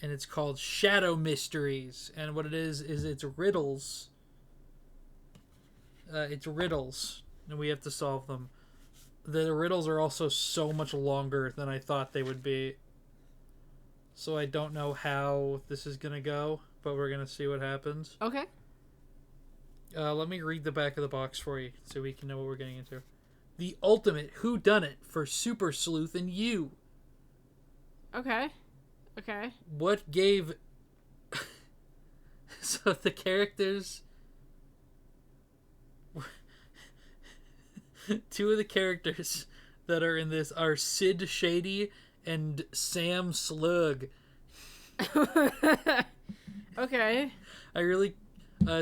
Speaker 1: And it's called Shadow Mysteries. And what it is it's riddles. It's riddles. And we have to solve them. The riddles are also so much longer than I thought they would be. So I don't know how this is going to go, but we're going to see what happens.
Speaker 2: Okay.
Speaker 1: Let me read the back of the box for you so we can know what we're getting into. The ultimate whodunit for Super Sleuth and you.
Speaker 2: Okay. Okay.
Speaker 1: What gave... So the characters... Two of the characters that are in this are Sid Shady and Sam Slug.
Speaker 2: Okay.
Speaker 1: I really...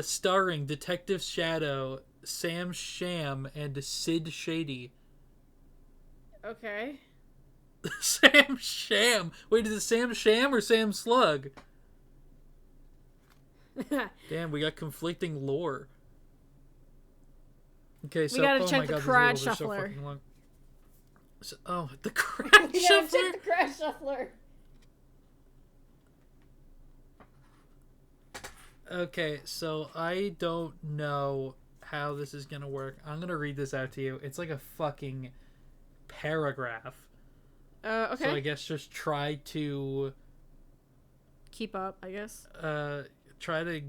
Speaker 1: starring Detective Shadow, Sam Sham, and Sid Shady.
Speaker 2: Okay.
Speaker 1: Sam Sham. Wait, is it Sam Sham or Sam Slug? Damn, we got conflicting lore. Okay, so
Speaker 2: we gotta
Speaker 1: oh
Speaker 2: check
Speaker 1: my
Speaker 2: the
Speaker 1: god,
Speaker 2: crowd
Speaker 1: these labels are so
Speaker 2: shuffler.
Speaker 1: fucking long. So, oh, the crowd
Speaker 2: We gotta
Speaker 1: shuffler.
Speaker 2: check the crowd shuffler.
Speaker 1: Okay, so I don't know how this is gonna work. I'm gonna read this out to you. It's like a fucking paragraph.
Speaker 2: Okay.
Speaker 1: So I guess just try to
Speaker 2: keep up, I guess.
Speaker 1: Try to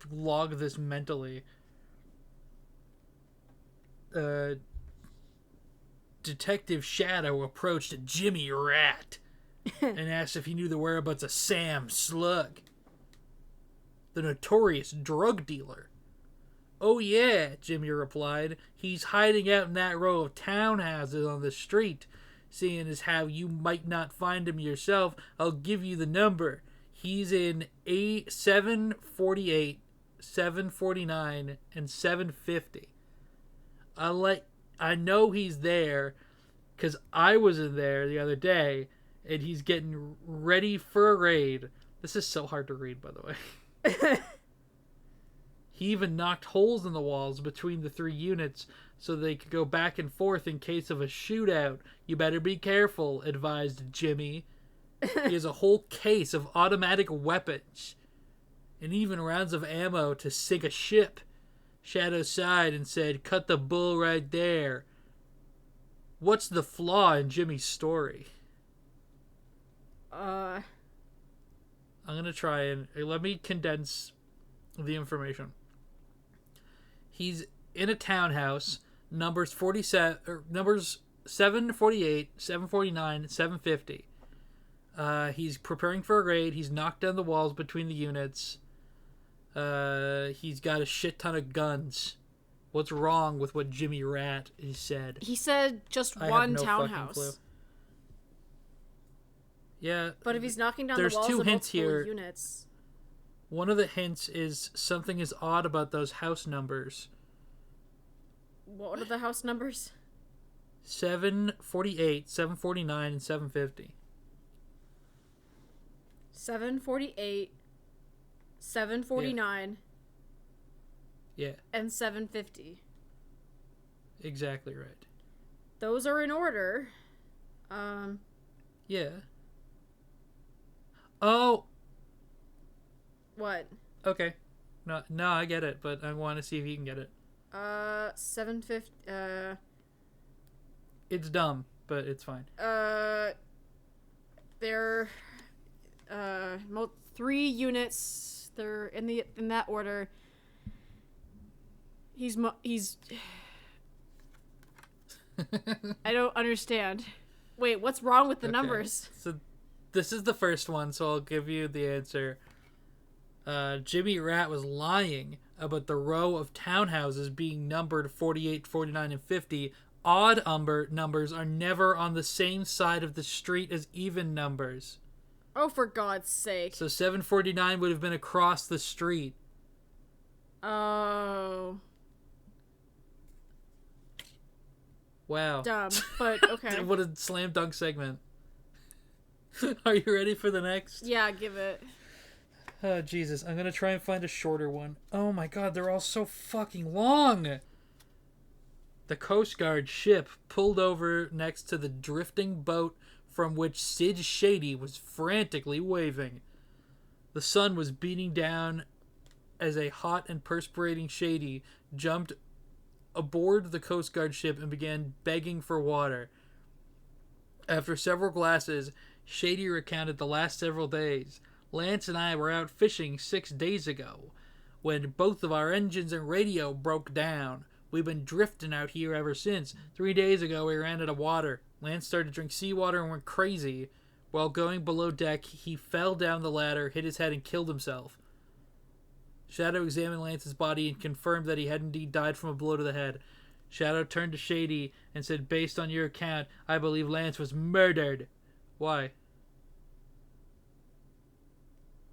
Speaker 1: log this mentally. Detective Shadow approached Jimmy Rat and asked if he knew the whereabouts of Sam Slug, the notorious drug dealer. Oh yeah, Jimmy replied. He's hiding out in that row of townhouses on the street. Seeing as how you might not find him yourself, I'll give you the number. He's in 748, 749, and 750. I know he's there because I was in there the other day, and he's getting ready for a raid. This is so hard to read, by the way. He even knocked holes in the walls between the three units so they could go back and forth in case of a shootout. You better be careful, advised Jimmy. He has a whole case of automatic weapons and even rounds of ammo to sink a ship. Shadow sighed and said, "Cut the bull right there." What's the flaw in Jimmy's story? I'm gonna try and let me condense the information. He's in a townhouse, numbers 748, 749, 750. He's preparing for a raid. He's knocked down the walls between the units. He's got a shit ton of guns. What's wrong with what Jimmy Rat said?
Speaker 2: He said just
Speaker 1: I
Speaker 2: one
Speaker 1: have no
Speaker 2: townhouse.
Speaker 1: fucking clue. Yeah.
Speaker 2: But if he's knocking down
Speaker 1: there's
Speaker 2: the walls
Speaker 1: two
Speaker 2: of
Speaker 1: hints
Speaker 2: multiple
Speaker 1: here.
Speaker 2: units.
Speaker 1: One of the hints is something is odd about those house numbers.
Speaker 2: What are the house numbers?
Speaker 1: 748, 749, and 750.
Speaker 2: 748, 749,
Speaker 1: Yeah,
Speaker 2: and 750.
Speaker 1: exactly right.
Speaker 2: Those are in order.
Speaker 1: Yeah. Oh,
Speaker 2: What?
Speaker 1: okay. No, I get it, but I want to see if you can get it.
Speaker 2: 750.
Speaker 1: It's dumb, but it's fine.
Speaker 2: They're three units. They're in that order. He's I don't understand. Wait, what's wrong with the numbers?
Speaker 1: So this is the first one, so I'll give you the answer. Jimmy Rat was lying about the row of townhouses being numbered 48, 49, and 50. Odd numbers are never on the same side of the street as even numbers.
Speaker 2: Oh, for God's sake.
Speaker 1: So 749 would have been across the street.
Speaker 2: Oh.
Speaker 1: Wow.
Speaker 2: Dumb, but okay.
Speaker 1: What a slam dunk segment. Are you ready for the next?
Speaker 2: Yeah, give it.
Speaker 1: Oh, Jesus. I'm going to try and find a shorter one. Oh my god, they're all so fucking long. The Coast Guard ship pulled over next to the drifting boat from which Sid Shady was frantically waving. The sun was beating down as a hot and perspirating Shady jumped aboard the Coast Guard ship and began begging for water. After several glasses, Shady recounted the last several days. Lance and I were out fishing 6 days ago when both of our engines and radio broke down. We've been drifting out here ever since. 3 days ago, we ran out of water. Lance started to drink seawater and went crazy. While going below deck, he fell down the ladder, hit his head, and killed himself. Shadow examined Lance's body and confirmed that he had indeed died from a blow to the head. Shadow turned to Shady and said, "Based on your account, I believe Lance was murdered." Why?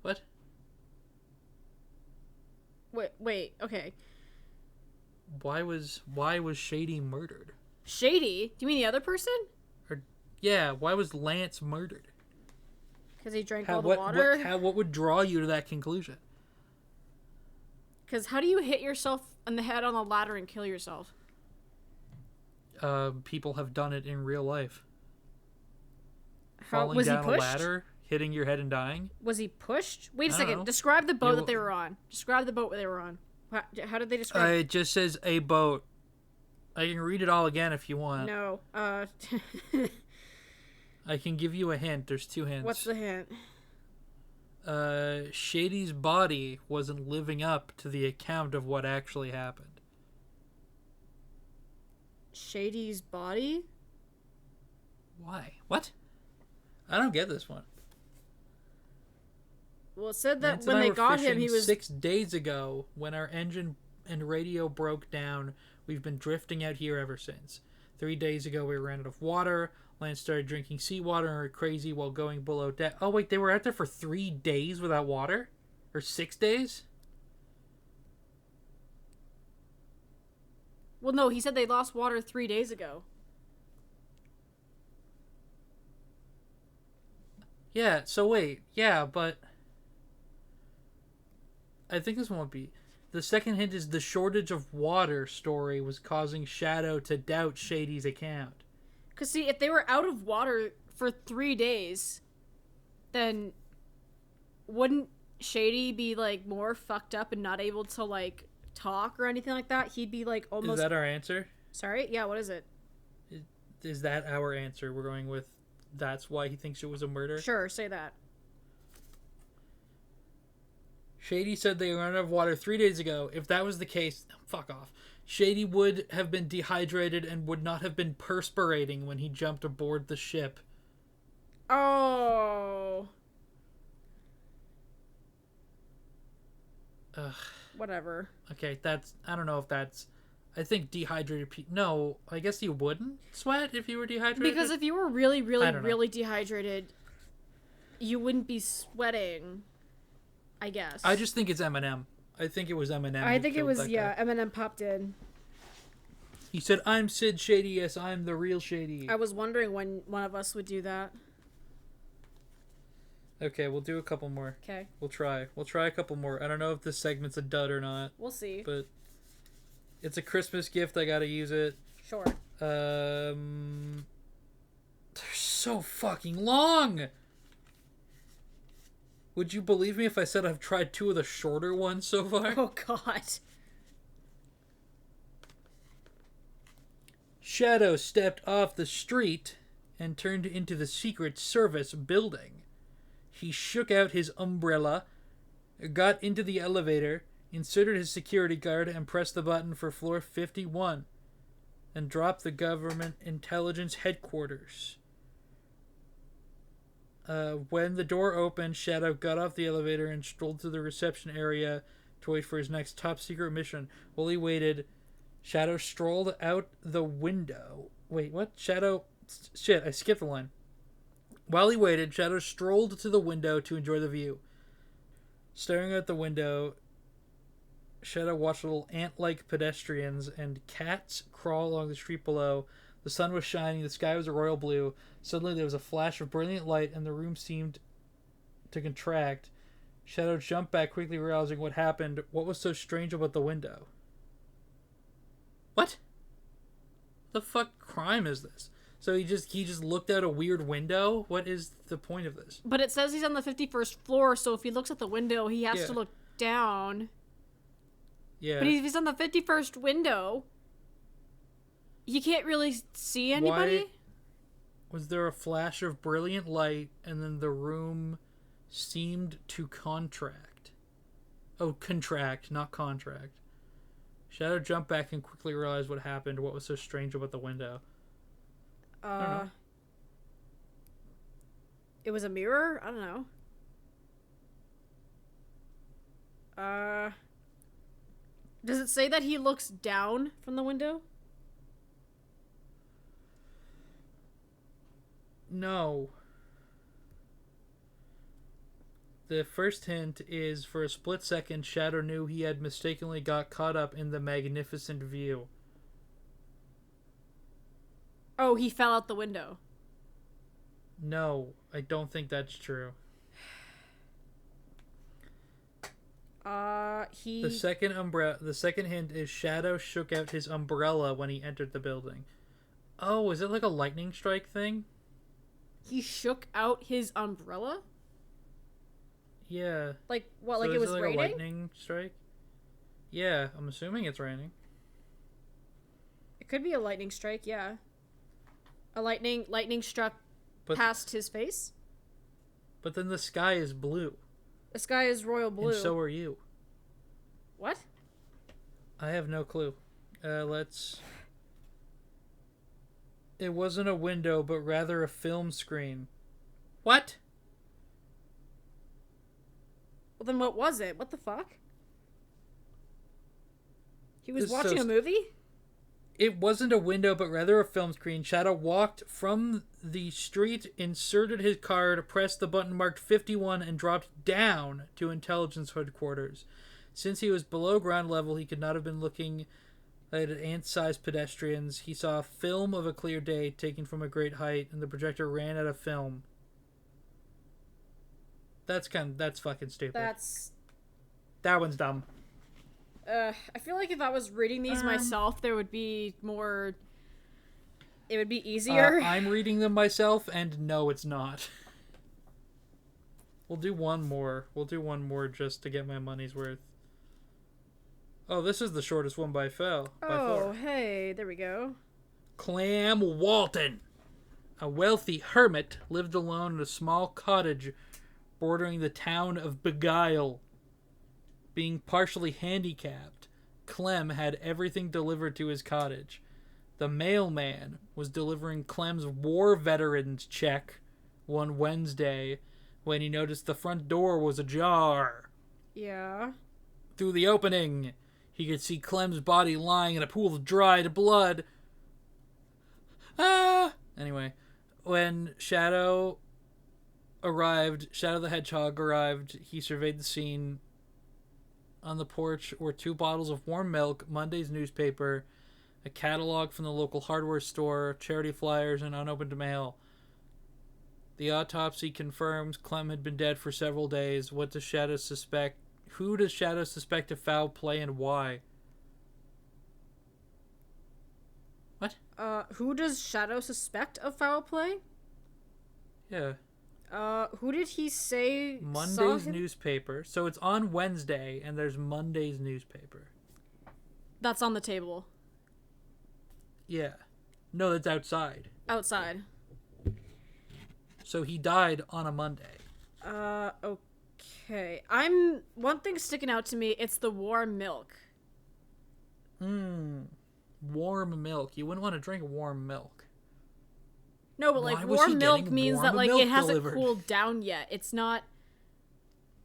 Speaker 1: What?
Speaker 2: Wait, okay.
Speaker 1: Why was Shady murdered?
Speaker 2: Shady? Do you mean the other person?
Speaker 1: Yeah, why was Lance murdered?
Speaker 2: Because he drank all the water.
Speaker 1: What would draw you to that conclusion?
Speaker 2: Because how do you hit yourself in the head on a ladder and kill yourself?
Speaker 1: People have done it in real life.
Speaker 2: How
Speaker 1: Falling
Speaker 2: was
Speaker 1: down
Speaker 2: he pushed?
Speaker 1: a ladder, hitting your head and dying.
Speaker 2: Was he pushed? Wait a
Speaker 1: I don't
Speaker 2: second.
Speaker 1: know.
Speaker 2: Describe the boat that they were on. Describe the boat they were on. How did they describe it?
Speaker 1: It just says a boat. I can read it all again if you want.
Speaker 2: No.
Speaker 1: I can give you a hint. There's 2 hints.
Speaker 2: What's the hint?
Speaker 1: Shady's body wasn't living up to the account of what actually happened.
Speaker 2: Shady's body?
Speaker 1: Why? What? I don't get this one.
Speaker 2: Well, it said that
Speaker 1: Lance
Speaker 2: when
Speaker 1: and I
Speaker 2: they
Speaker 1: were
Speaker 2: got him,
Speaker 1: fishing
Speaker 2: he was...
Speaker 1: 6 days ago when our engine and radio broke down. We've been drifting out here ever since. 3 days ago, we ran out of water. Lance started drinking seawater and went crazy while going below deck. Oh, wait, they were out there for 3 days without water? Or 6 days?
Speaker 2: Well, no, he said they lost water 3 days ago.
Speaker 1: Yeah, so wait. Yeah, but... I think this one would be... The second hint is the shortage of water story was causing Shadow to doubt Shady's account.
Speaker 2: Because, see, if they were out of water for 3 days, then wouldn't Shady be, like, more fucked up and not able to, like, talk or anything like that? He'd be, like, almost...
Speaker 1: Is that our answer?
Speaker 2: Sorry? Yeah, what is it?
Speaker 1: Is that our answer? We're going with that's why he thinks it was a murder?
Speaker 2: Sure, say that.
Speaker 1: Shady said they ran out of water 3 days ago. If that was the case, fuck off. Shady would have been dehydrated and would not have been perspirating when he jumped aboard the ship.
Speaker 2: Oh.
Speaker 1: Ugh.
Speaker 2: Whatever.
Speaker 1: Okay, I don't know if that's... I think dehydrated people... No, I guess you wouldn't sweat if you were dehydrated?
Speaker 2: Because if you were really, really dehydrated, you wouldn't be sweating, I guess.
Speaker 1: I just think it's Eminem. I think it was Eminem.
Speaker 2: I think it was, yeah, Eminem popped in.
Speaker 1: He said, I'm Sid Shady, yes, I'm the real Shady.
Speaker 2: I was wondering when one of us would do that.
Speaker 1: Okay, we'll do a couple more.
Speaker 2: Okay.
Speaker 1: We'll try a couple more. I don't know if this segment's a dud or not.
Speaker 2: We'll see.
Speaker 1: But it's a Christmas gift. I gotta use it.
Speaker 2: Sure.
Speaker 1: They're so fucking long! Would you believe me if I said I've tried 2 of the shorter ones so far?
Speaker 2: Oh, God.
Speaker 1: Shadow stepped off the street and turned into the Secret Service building. He shook out his umbrella, got into the elevator, inserted his security card, and pressed the button for floor 51, and dropped the government intelligence headquarters. When the door opened, Shadow got off the elevator and strolled to the reception area to wait for his next top secret mission. While he waited, Shadow strolled out the window. Wait, what? Shadow... Shit, I skipped the line. While he waited, Shadow strolled to the window to enjoy the view. Staring out the window, Shadow watched little ant-like pedestrians and cats crawl along the street below. The sun was shining, the sky was a royal blue. Suddenly there was a flash of brilliant light and the room seemed to contract. Shadow jumped back, quickly realizing what happened. What was so strange about the window? What? The fuck crime is this? So he just looked out a weird window? What is the point of this?
Speaker 2: But it says he's on the 51st floor, so if he looks at the window, he has to look down.
Speaker 1: Yeah.
Speaker 2: But if he's on the 51st window, you can't really see anybody?
Speaker 1: Why was there a flash of brilliant light and then the room seemed to contract? Oh, contract, not contract. Shadow jumped back and quickly realized what happened. What was so strange about the window? I don't know.
Speaker 2: It was a mirror? I don't know. Does it say that he looks down from the window?
Speaker 1: No. The first hint is, for a split second, Shadow knew he had mistakenly got caught up in the magnificent view.
Speaker 2: Oh, he fell out the window.
Speaker 1: No, I don't think that's true. The second hint is Shadow shook out his umbrella when he entered the building. Oh, is it like a lightning strike thing?
Speaker 2: He shook out his umbrella?
Speaker 1: Yeah.
Speaker 2: Like, what,
Speaker 1: So
Speaker 2: like it
Speaker 1: is
Speaker 2: was
Speaker 1: like
Speaker 2: raining?
Speaker 1: a lightning strike? Yeah, I'm assuming it's raining.
Speaker 2: It could be a lightning strike, yeah. A lightning struck
Speaker 1: But
Speaker 2: past his face?
Speaker 1: but then the sky is blue.
Speaker 2: The sky is royal blue.
Speaker 1: And so are you.
Speaker 2: What?
Speaker 1: I have no clue. Let's... It wasn't a window, but rather a film screen. What?
Speaker 2: Well, then what was it? What the fuck? He was
Speaker 1: It's
Speaker 2: watching
Speaker 1: so
Speaker 2: a movie?
Speaker 1: It wasn't a window, but rather a film screen. Shadow walked from the street, inserted his card, pressed the button marked 51, and dropped down to intelligence headquarters. Since he was below ground level, he could not have been looking at ant-sized pedestrians. He saw a film of a clear day taken from a great height, and the projector ran out of film. That's fucking stupid. That one's dumb.
Speaker 2: I feel like if I was reading these myself, there would be more... It would be easier.
Speaker 1: I'm reading them myself, and no, it's not. We'll do one more. We'll do one more just to get my money's worth. Oh, this is the shortest one by far.
Speaker 2: Hey, there we go.
Speaker 1: Clam Walton, a wealthy hermit, lived alone in a small cottage bordering the town of Beguile. Being partially handicapped, Clem had everything delivered to his cottage. The mailman was delivering Clem's war veterans check one Wednesday when he noticed the front door was ajar.
Speaker 2: Yeah.
Speaker 1: Through the opening, he could see Clem's body lying in a pool of dried blood. Anyway, when Shadow the Hedgehog arrived, he surveyed the scene. On the porch were 2 bottles of warm milk, Monday's newspaper, a catalog from the local hardware store, charity flyers, and unopened mail. The autopsy confirms Clem had been dead for several days. What does Shadow suspect? Who does Shadow suspect of foul play and why? What?
Speaker 2: Who does Shadow suspect of foul play?
Speaker 1: Yeah.
Speaker 2: Who did he say
Speaker 1: Monday's newspaper. So it's on Wednesday, and there's Monday's newspaper.
Speaker 2: That's on the table.
Speaker 1: Yeah. No, that's outside.
Speaker 2: Outside.
Speaker 1: So he died on a Monday.
Speaker 2: Okay. One thing sticking out to me, it's the warm milk.
Speaker 1: Warm milk. You wouldn't want to drink warm milk.
Speaker 2: No, but like warm milk means that like it hasn't cooled down yet. It's not.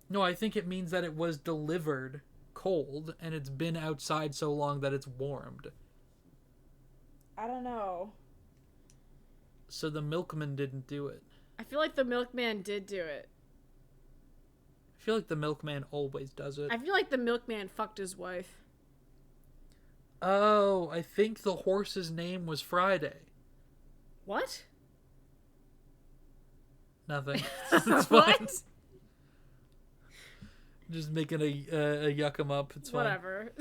Speaker 1: No, I think it means that it was delivered cold and it's been outside so long that it's warmed.
Speaker 2: I don't know.
Speaker 1: So the milkman didn't do it.
Speaker 2: I feel like the milkman did do it.
Speaker 1: I feel like the milkman always does it.
Speaker 2: I feel like the milkman fucked his wife.
Speaker 1: Oh, I think the horse's name was Friday.
Speaker 2: What?
Speaker 1: Nothing. It's fine. Just making a yuck 'em up. It's fine.
Speaker 2: Whatever.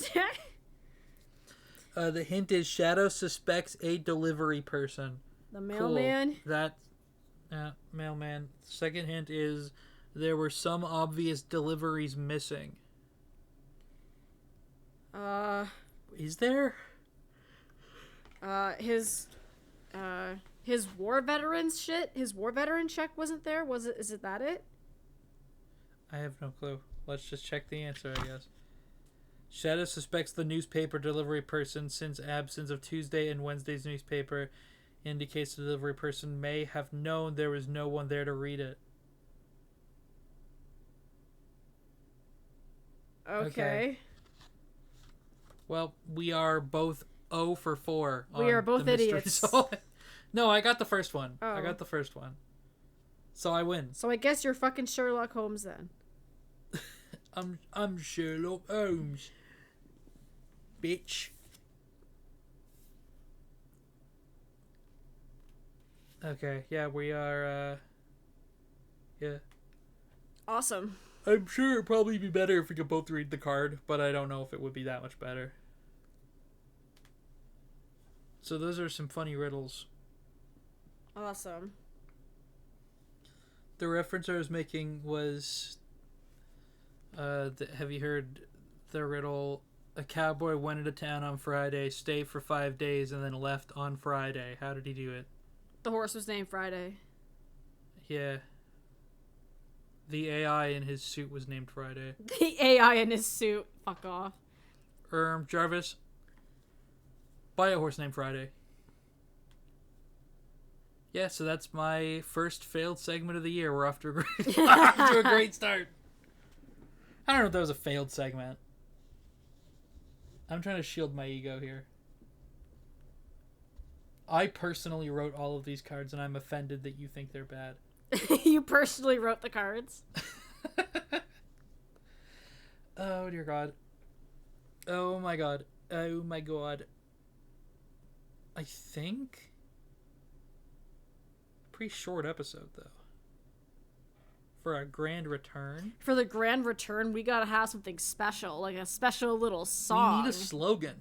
Speaker 1: The hint is Shadow suspects a delivery person.
Speaker 2: The mailman?
Speaker 1: Cool. Mailman. Second hint is there were some obvious deliveries missing. Is there?
Speaker 2: His war veterans shit? His war veteran check wasn't there? Is it that it?
Speaker 1: I have no clue. Let's just check the answer, I guess. Shadow suspects the newspaper delivery person since absence of Tuesday and Wednesday's newspaper indicates the delivery person may have known there was no one there to read it.
Speaker 2: Okay.
Speaker 1: Well, we are both 0 for 4.
Speaker 2: We are both idiots.
Speaker 1: No, I got the first one.
Speaker 2: Oh.
Speaker 1: I got the first one. So I win.
Speaker 2: So I guess you're fucking Sherlock Holmes then.
Speaker 1: I'm Sherlock Holmes. Bitch. Okay, yeah, we are, yeah.
Speaker 2: Awesome.
Speaker 1: I'm sure it'd probably be better if we could both read the card, but I don't know if it would be that much better. So those are some funny riddles.
Speaker 2: Awesome.
Speaker 1: The reference I was making was, have you heard the riddle, a cowboy went into town on Friday, stayed for 5 days, and then left on Friday. How did he do it?
Speaker 2: The horse was named Friday.
Speaker 1: Yeah. The AI in his suit was named Friday.
Speaker 2: The AI in his suit. Fuck off.
Speaker 1: Jarvis, buy a horse named Friday. Yeah, so that's my first failed segment of the year. We're off to a great start. I don't know if that was a failed segment. I'm trying to shield my ego here. I personally wrote all of these cards, and I'm offended that you think they're bad.
Speaker 2: You personally wrote the cards?
Speaker 1: Oh, dear God. Oh, my God. Oh, my God. I think... Pretty short episode, though. For a grand return.
Speaker 2: For the grand return, we gotta have something special. Like a special little song.
Speaker 1: We need a slogan.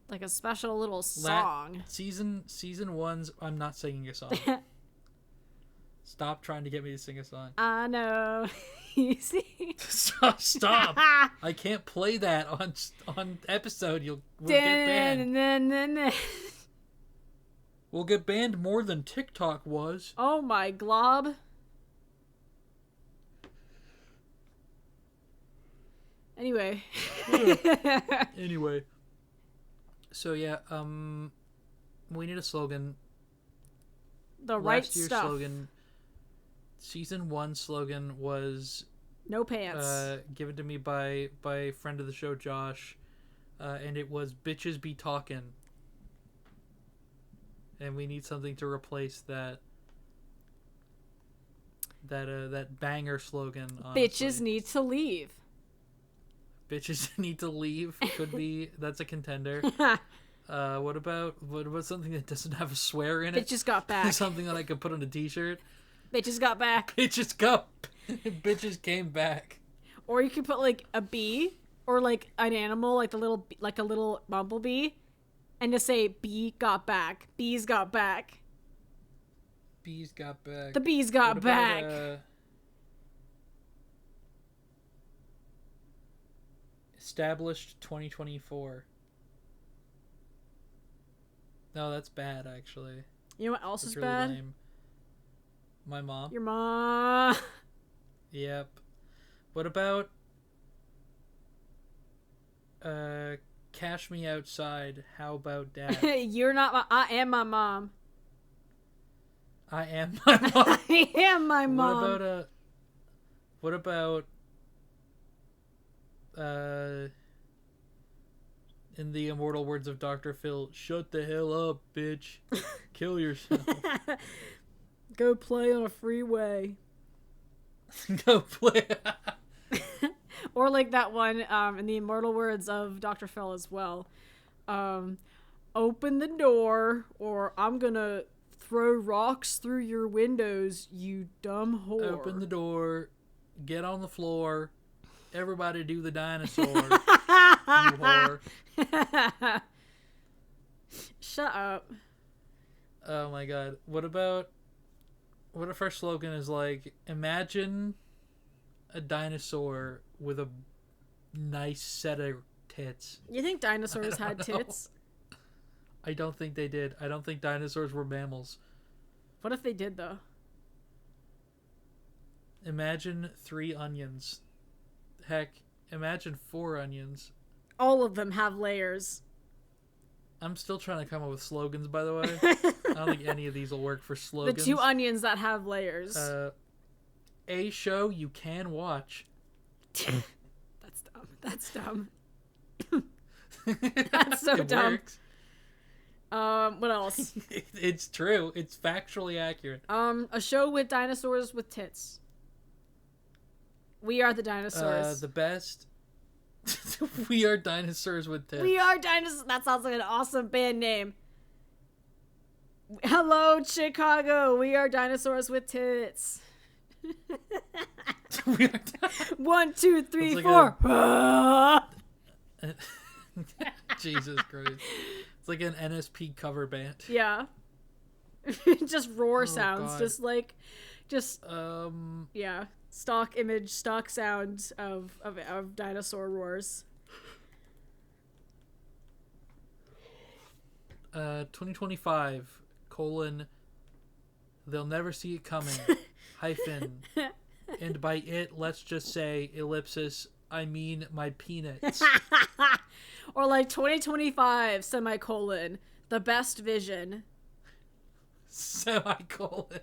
Speaker 2: Like a special little song.
Speaker 1: Season 1's... I'm not singing a song. Stop trying to get me to sing a song.
Speaker 2: I know. You see?
Speaker 1: Stop. I can't play that on episode. We'll get banned. We'll get banned more than TikTok was.
Speaker 2: Oh my glob. Anyway.
Speaker 1: Anyway. So yeah, we need a slogan.
Speaker 2: The right
Speaker 1: Last year's
Speaker 2: stuff.
Speaker 1: slogan, season 1 slogan was
Speaker 2: no pants.
Speaker 1: given to me by friend of the show Josh, and it was bitches be talking. And we need something to replace that banger slogan. Honestly.
Speaker 2: Bitches need to leave.
Speaker 1: Bitches need to leave. Could be. That's a contender. What about something that doesn't have a swear in it?
Speaker 2: Bitches got back.
Speaker 1: Something that I could put on a t-shirt.
Speaker 2: Bitches got back.
Speaker 1: Bitches came back.
Speaker 2: Or you could put like a bee or like an animal, like a little bumblebee. And just say, bee got back. Bees got back.
Speaker 1: Bees got back.
Speaker 2: The bees got back.
Speaker 1: Established 2024. No, that's bad, actually.
Speaker 2: You know what else is
Speaker 1: really
Speaker 2: bad?
Speaker 1: Lame. My mom.
Speaker 2: Your mom.
Speaker 1: Yep. What about... Cash me outside. How about Dad?
Speaker 2: You're not I am my mom.
Speaker 1: I am my mom.
Speaker 2: I am my mom.
Speaker 1: What about in the immortal words of Dr. Phil, shut the hell up, bitch. Kill yourself.
Speaker 2: Go play on a freeway.
Speaker 1: Go play.
Speaker 2: Or like that one in the immortal words of Dr. Phil as well. Open the door or I'm gonna throw rocks through your windows, you dumb whore.
Speaker 1: Open the door. Get on the floor. Everybody do the dinosaur. You whore.
Speaker 2: Shut up.
Speaker 1: Oh my God. What if our slogan is like, imagine a dinosaur with a nice set of tits.
Speaker 2: You think dinosaurs had tits?
Speaker 1: I don't think they did. I don't think dinosaurs were mammals.
Speaker 2: What if they did, though?
Speaker 1: Imagine 3 onions. Heck, imagine 4 onions.
Speaker 2: All of them have layers.
Speaker 1: I'm still trying to come up with slogans, by the way. I don't think any of these will work for slogans.
Speaker 2: The 2 onions that have layers.
Speaker 1: A show you can watch.
Speaker 2: That's dumb. That's dumb. That's so dumb.
Speaker 1: Works.
Speaker 2: What else?
Speaker 1: It's true. It's factually accurate.
Speaker 2: A show with dinosaurs with tits. We are the dinosaurs.
Speaker 1: The best. We are dinosaurs with tits.
Speaker 2: We are dinosaurs. That sounds like an awesome band name. Hello, Chicago. We are dinosaurs with tits.
Speaker 1: We are
Speaker 2: 1, 2, 3,
Speaker 1: like
Speaker 2: 4.
Speaker 1: Jesus Christ. It's like an NSP cover band.
Speaker 2: Yeah. Just roar sounds.
Speaker 1: God.
Speaker 2: Yeah. Stock image, stock sounds of dinosaur roars.
Speaker 1: 2025 : they'll never see it coming hyphen, and by it let's just say ellipsis I mean my peanuts.
Speaker 2: Or like 2025 semicolon the best vision
Speaker 1: semicolon.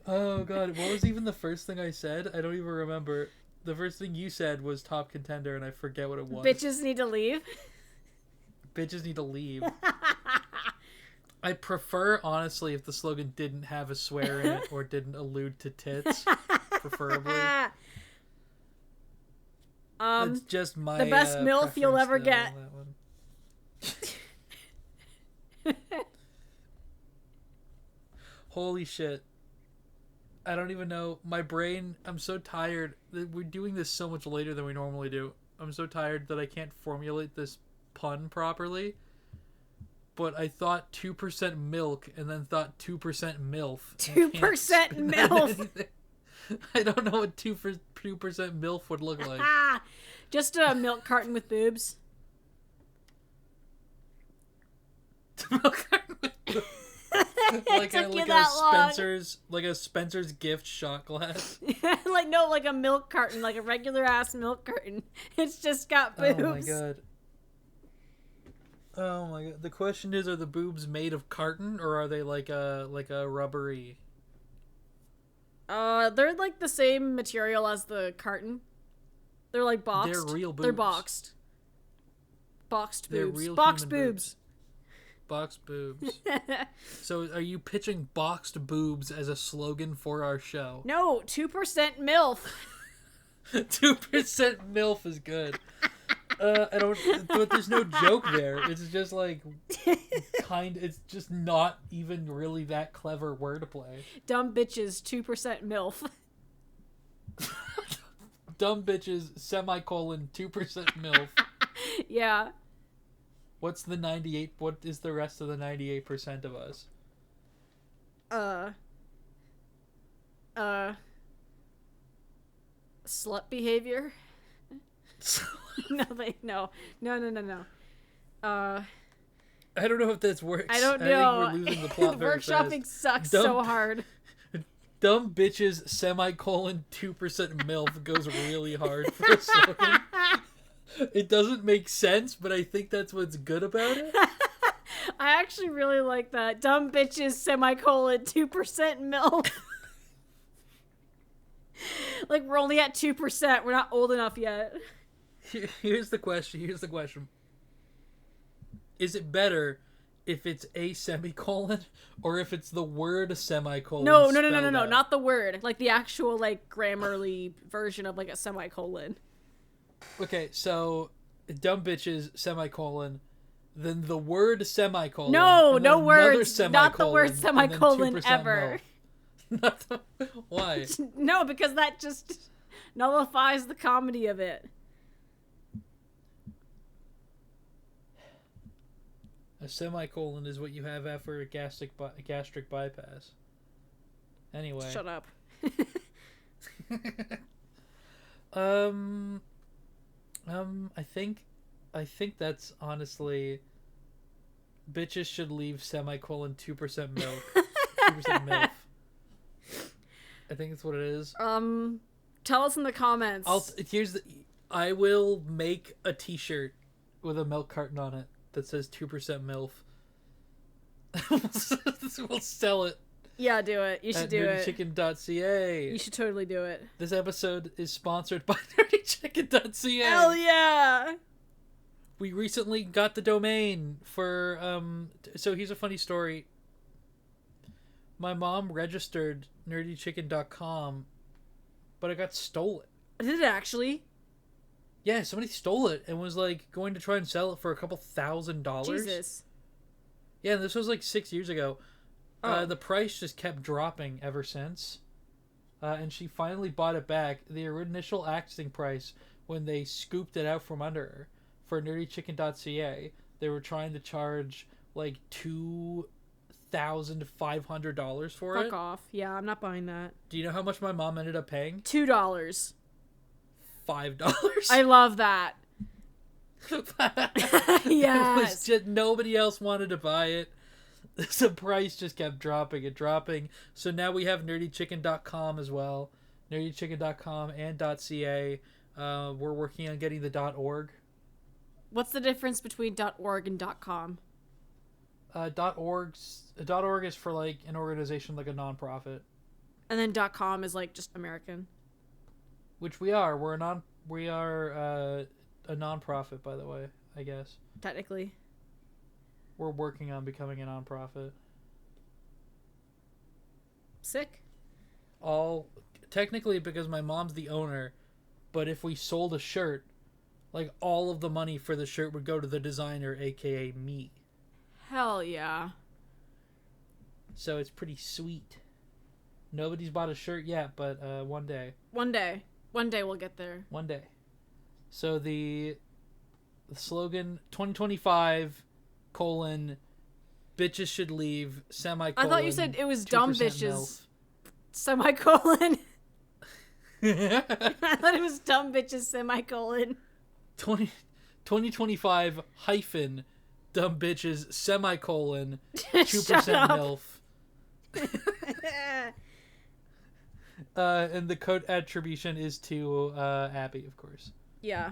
Speaker 1: Oh god, what was even the first thing I said? I don't even remember. The first thing you said was top contender and I forget what it was.
Speaker 2: Bitches need to leave.
Speaker 1: Bitches need to leave. I prefer, honestly, if the slogan didn't have a swear in it or didn't allude to tits, preferably. It's just my
Speaker 2: the best MILF you'll ever get.
Speaker 1: Holy shit. I don't even know. My brain, I'm so tired. We're doing this so much later than we normally do. I'm so tired that I can't formulate this pun properly. But I thought 2% milk and then thought 2% MILF.
Speaker 2: 2% MILF.
Speaker 1: I don't know what 2% MILF would look like.
Speaker 2: Just a milk carton with boobs.
Speaker 1: Milk carton with boobs. like a Spencer's gift shot glass.
Speaker 2: like a milk carton, like a regular ass milk carton. It's just got boobs.
Speaker 1: Oh my god. Oh my god. The question is, are the boobs made of carton or are they like a rubbery?
Speaker 2: They're like the same material as the carton. They're like boxed.
Speaker 1: They're real boobs.
Speaker 2: They're boxed. Boxed boobs.
Speaker 1: They're real
Speaker 2: boxed boobs.
Speaker 1: Boxed boobs. So are you pitching boxed boobs as a slogan for our show?
Speaker 2: No, 2% MILF.
Speaker 1: 2% MILF is good. But there's no joke there. It's just like, it's just not even really that clever wordplay.
Speaker 2: Dumb bitches, 2% MILF.
Speaker 1: Dumb bitches, semicolon, 2% MILF.
Speaker 2: Yeah.
Speaker 1: What's the 98? What is the rest of the 98% of us?
Speaker 2: Slut behavior? No.
Speaker 1: I don't know if that's works.
Speaker 2: I don't know.
Speaker 1: I think we're losing the plot very
Speaker 2: Workshopping
Speaker 1: fast.
Speaker 2: sucks so hard.
Speaker 1: Dumb bitches, semicolon, 2% MILF goes really hard for a slogan. It doesn't make sense, but I think that's what's good about it.
Speaker 2: I actually really like that. Dumb bitches, semicolon, 2% MILF. Like, we're only at 2%. We're not old enough yet.
Speaker 1: Here's the question. Is it better if it's a semicolon or if it's the word semicolon?
Speaker 2: No. Not the word. Like, the actual, like, Grammarly version of, like, a semicolon.
Speaker 1: Okay, so dumb bitches, semicolon, then the word semicolon.
Speaker 2: No words. Not the word semicolon ever.
Speaker 1: Why?
Speaker 2: No, because that just nullifies the comedy of it.
Speaker 1: A semicolon is what you have after a gastric bypass. Anyway.
Speaker 2: Shut up.
Speaker 1: I think that's honestly, bitches should leave semicolon 2% milk. 2% milk. I think that's what it is.
Speaker 2: Tell us in the comments.
Speaker 1: I will make a t-shirt with a milk carton on it that says 2% MILF. We'll sell it.
Speaker 2: Yeah, do it. You should do it.
Speaker 1: Nerdychicken.ca.
Speaker 2: You should totally do it.
Speaker 1: This episode is sponsored by Nerdychicken.ca.
Speaker 2: Hell yeah!
Speaker 1: We recently got the domain for, so here's a funny story. My mom registered Nerdychicken.com, but it got stolen.
Speaker 2: Did it actually?
Speaker 1: Yeah, somebody stole it and was like going to try and sell it for $2,000.
Speaker 2: Jesus.
Speaker 1: Yeah, this was like 6 years ago.
Speaker 2: Oh.
Speaker 1: The price just kept dropping ever since. And she finally bought it back. The initial asking price, when they scooped it out from under her, for Nerdychicken.ca, they were trying to charge like $2,500 for it.
Speaker 2: Fuck off. Yeah, I'm not buying that.
Speaker 1: Do you know how much my mom ended up paying?
Speaker 2: $2.
Speaker 1: $5.
Speaker 2: I love that. Yes.
Speaker 1: It was just, nobody else wanted to buy it. The price just kept dropping and dropping. So now we have nerdychicken.com as well. Nerdychicken.com and .ca. We're working on getting the .org.
Speaker 2: What's the difference between .org and .com?
Speaker 1: .org is for like an organization, like a nonprofit.
Speaker 2: And then .com is like just American.
Speaker 1: Which we are. We are a nonprofit, by the way, I guess.
Speaker 2: Technically.
Speaker 1: We're working on becoming a nonprofit.
Speaker 2: Sick.
Speaker 1: All technically because my mom's the owner, but if we sold a shirt, like all of the money for the shirt would go to the designer, aka me.
Speaker 2: Hell yeah.
Speaker 1: So it's pretty sweet. Nobody's bought a shirt yet, but one day.
Speaker 2: One day we'll get there.
Speaker 1: One day. So the slogan 2025 : bitches should leave, semicolon.
Speaker 2: I thought you said it was dumb bitches.
Speaker 1: MILF.
Speaker 2: Semicolon. I thought it was dumb bitches semicolon.
Speaker 1: 2025 hyphen dumb bitches semicolon 2% MILF. And the code attribution is to Abby, of course.
Speaker 2: Yeah.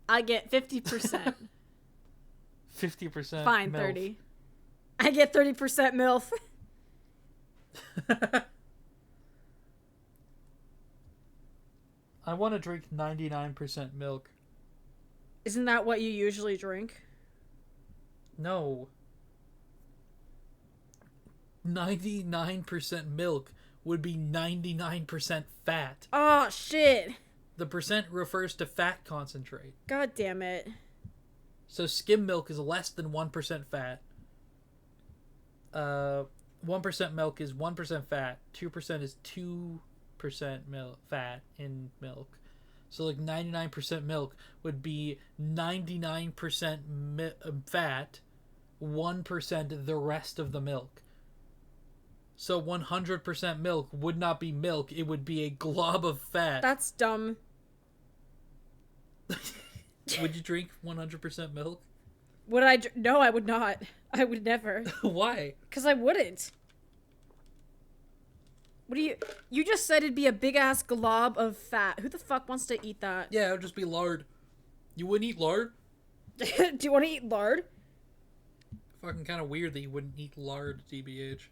Speaker 2: I get 50%.
Speaker 1: 50%.
Speaker 2: Fine,
Speaker 1: MILF.
Speaker 2: 30. I get 30% MILF.
Speaker 1: I want to drink 99% milk.
Speaker 2: Isn't that what you usually drink?
Speaker 1: No. 99% milk would be 99% fat.
Speaker 2: Oh, shit.
Speaker 1: The percent refers to fat concentrate.
Speaker 2: God damn it.
Speaker 1: So skim milk is less than 1% fat. 1% milk is 1% fat. 2% is 2% fat in milk. So like 99% milk would be 99% fat, 1% the rest of the milk. So 100% milk would not be milk, it would be a glob of fat.
Speaker 2: That's dumb.
Speaker 1: Would you drink 100% milk?
Speaker 2: Would I? No, I would not. I would never.
Speaker 1: Why?
Speaker 2: Because I wouldn't. What do you... You just said it'd be a big-ass glob of fat. Who the fuck wants to eat that?
Speaker 1: Yeah, it would just be lard. You wouldn't eat lard?
Speaker 2: Do you want to eat lard?
Speaker 1: Fucking kind of weird that you wouldn't eat lard, TBH.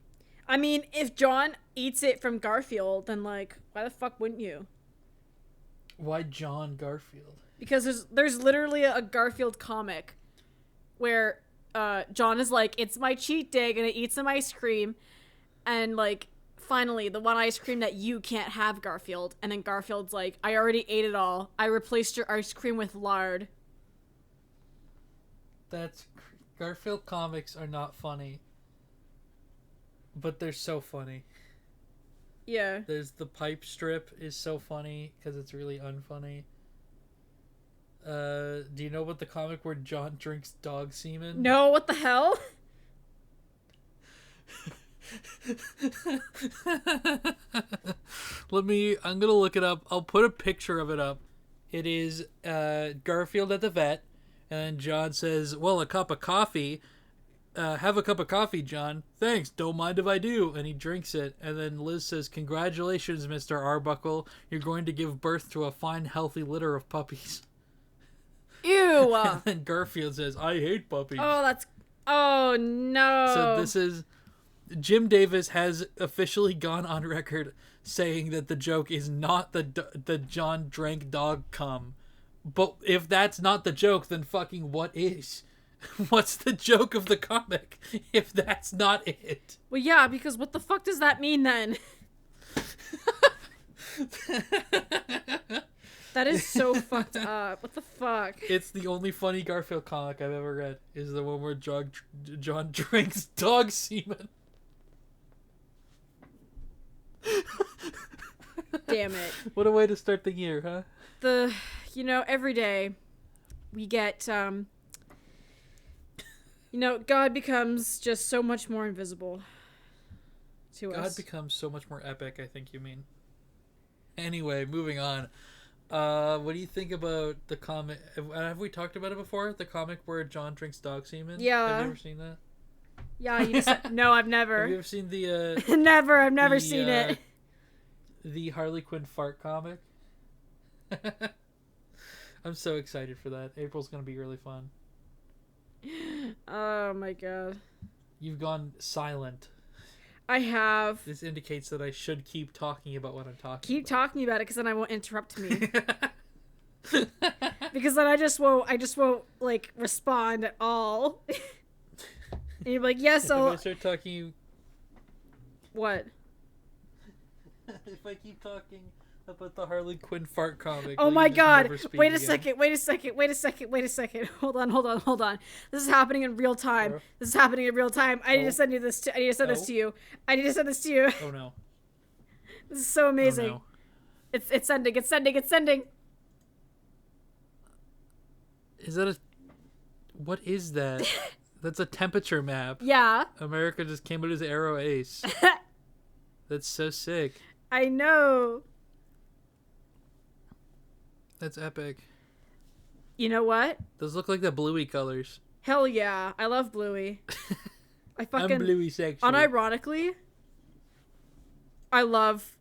Speaker 2: I mean, if John eats it from Garfield, then, like, why the fuck wouldn't you?
Speaker 1: Why John Garfield?
Speaker 2: Because there's literally a Garfield comic where John is like, it's my cheat day, gonna eat some ice cream, and, like, finally, the one ice cream that you can't have, Garfield. And then Garfield's like, I already ate it all. I replaced your ice cream with lard.
Speaker 1: Garfield comics are not funny. But they're so funny.
Speaker 2: Yeah.
Speaker 1: There's the pipe strip is so funny because it's really unfunny. Do you know about the comic where John drinks dog semen?
Speaker 2: No, what the hell?
Speaker 1: I'm gonna look it up. I'll put a picture of it up. It is Garfield at the vet, and then John says, well, a cup of coffee. Have a cup of coffee, John. Thanks, don't mind if I do. And he drinks it, and then Liz says, congratulations, Mr. Arbuckle. You're going to give birth to a fine, healthy litter of puppies.
Speaker 2: Ew!
Speaker 1: And then Garfield says, I hate puppies.
Speaker 2: Oh, no.
Speaker 1: So this is... Jim Davis has officially gone on record saying that the joke is not the John drank dog cum. But if that's not the joke, then fucking what is? What's the joke of the comic if that's not it?
Speaker 2: Well, yeah, because what the fuck does that mean then? That is so fucked up. What the fuck?
Speaker 1: It's the only funny Garfield comic I've ever read. Is the one where John drinks dog semen.
Speaker 2: Damn it.
Speaker 1: What a way to start the year, huh?
Speaker 2: Every day we get, God becomes just so much more invisible to us.
Speaker 1: God becomes so much more epic, I think you mean. Anyway, moving on. What do you think about the comic? Have we talked about it before? The comic where John drinks dog semen?
Speaker 2: Yeah.
Speaker 1: Have you ever seen that?
Speaker 2: Yeah, no, I've never.
Speaker 1: Have you ever seen the,
Speaker 2: I've never seen it.
Speaker 1: The Harley Quinn fart comic? I'm so excited for that. April's gonna be really fun.
Speaker 2: Oh my god.
Speaker 1: You've gone silent.
Speaker 2: I have.
Speaker 1: This indicates that I should keep talking about what I'm talking
Speaker 2: Keep
Speaker 1: about.
Speaker 2: talking about it because then I won't interrupt me. Because then I just won't like respond at all. And you're like, yes,
Speaker 1: If
Speaker 2: I'll.
Speaker 1: I start talking...
Speaker 2: What?
Speaker 1: If I keep talking about the Harley Quinn fart comic...
Speaker 2: Oh
Speaker 1: will
Speaker 2: my
Speaker 1: you just
Speaker 2: god.
Speaker 1: never speak
Speaker 2: Wait a
Speaker 1: again?
Speaker 2: second. Hold on. This is happening in real time. I need to send you this. I need to send this to you.
Speaker 1: Oh no.
Speaker 2: This is so amazing.
Speaker 1: Oh, no.
Speaker 2: It's sending.
Speaker 1: Is that a... What is that? That's a temperature map.
Speaker 2: Yeah.
Speaker 1: America just came out as Arrow Ace. That's so sick.
Speaker 2: I know.
Speaker 1: That's epic.
Speaker 2: You know what?
Speaker 1: Those look like the Bluey colors.
Speaker 2: Hell yeah. I love Bluey. I fucking...
Speaker 1: I'm Bluey sexual.
Speaker 2: Unironically, I love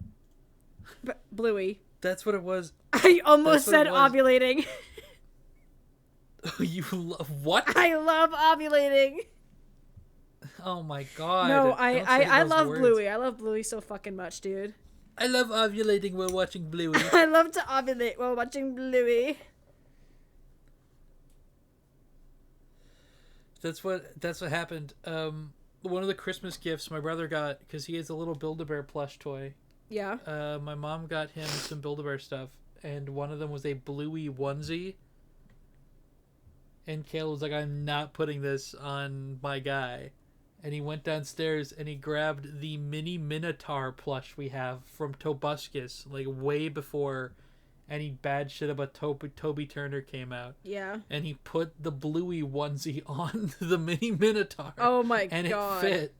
Speaker 2: Bluey.
Speaker 1: That's what it was.
Speaker 2: I almost
Speaker 1: That's what
Speaker 2: said
Speaker 1: it was.
Speaker 2: ovulating.
Speaker 1: You love... What?
Speaker 2: I love ovulating.
Speaker 1: Oh my god.
Speaker 2: No,
Speaker 1: Don't say
Speaker 2: I
Speaker 1: those
Speaker 2: love
Speaker 1: words.
Speaker 2: Bluey. I love Bluey so fucking much, dude.
Speaker 1: I love ovulating while watching Bluey.
Speaker 2: I love to ovulate while watching Bluey.
Speaker 1: That's what happened. One of the Christmas gifts my brother got, because he has a little Build-A-Bear plush toy.
Speaker 2: Yeah.
Speaker 1: My mom got him some Build-A-Bear stuff, and one of them was a Bluey onesie. And Caleb was like, I'm not putting this on my guy. And he went downstairs and he grabbed the mini Minotaur plush we have from Tobuscus, like way before any bad shit about Toby Turner came out.
Speaker 2: Yeah.
Speaker 1: And he put the Bluey onesie on the mini Minotaur.
Speaker 2: Oh my
Speaker 1: and
Speaker 2: god.
Speaker 1: And it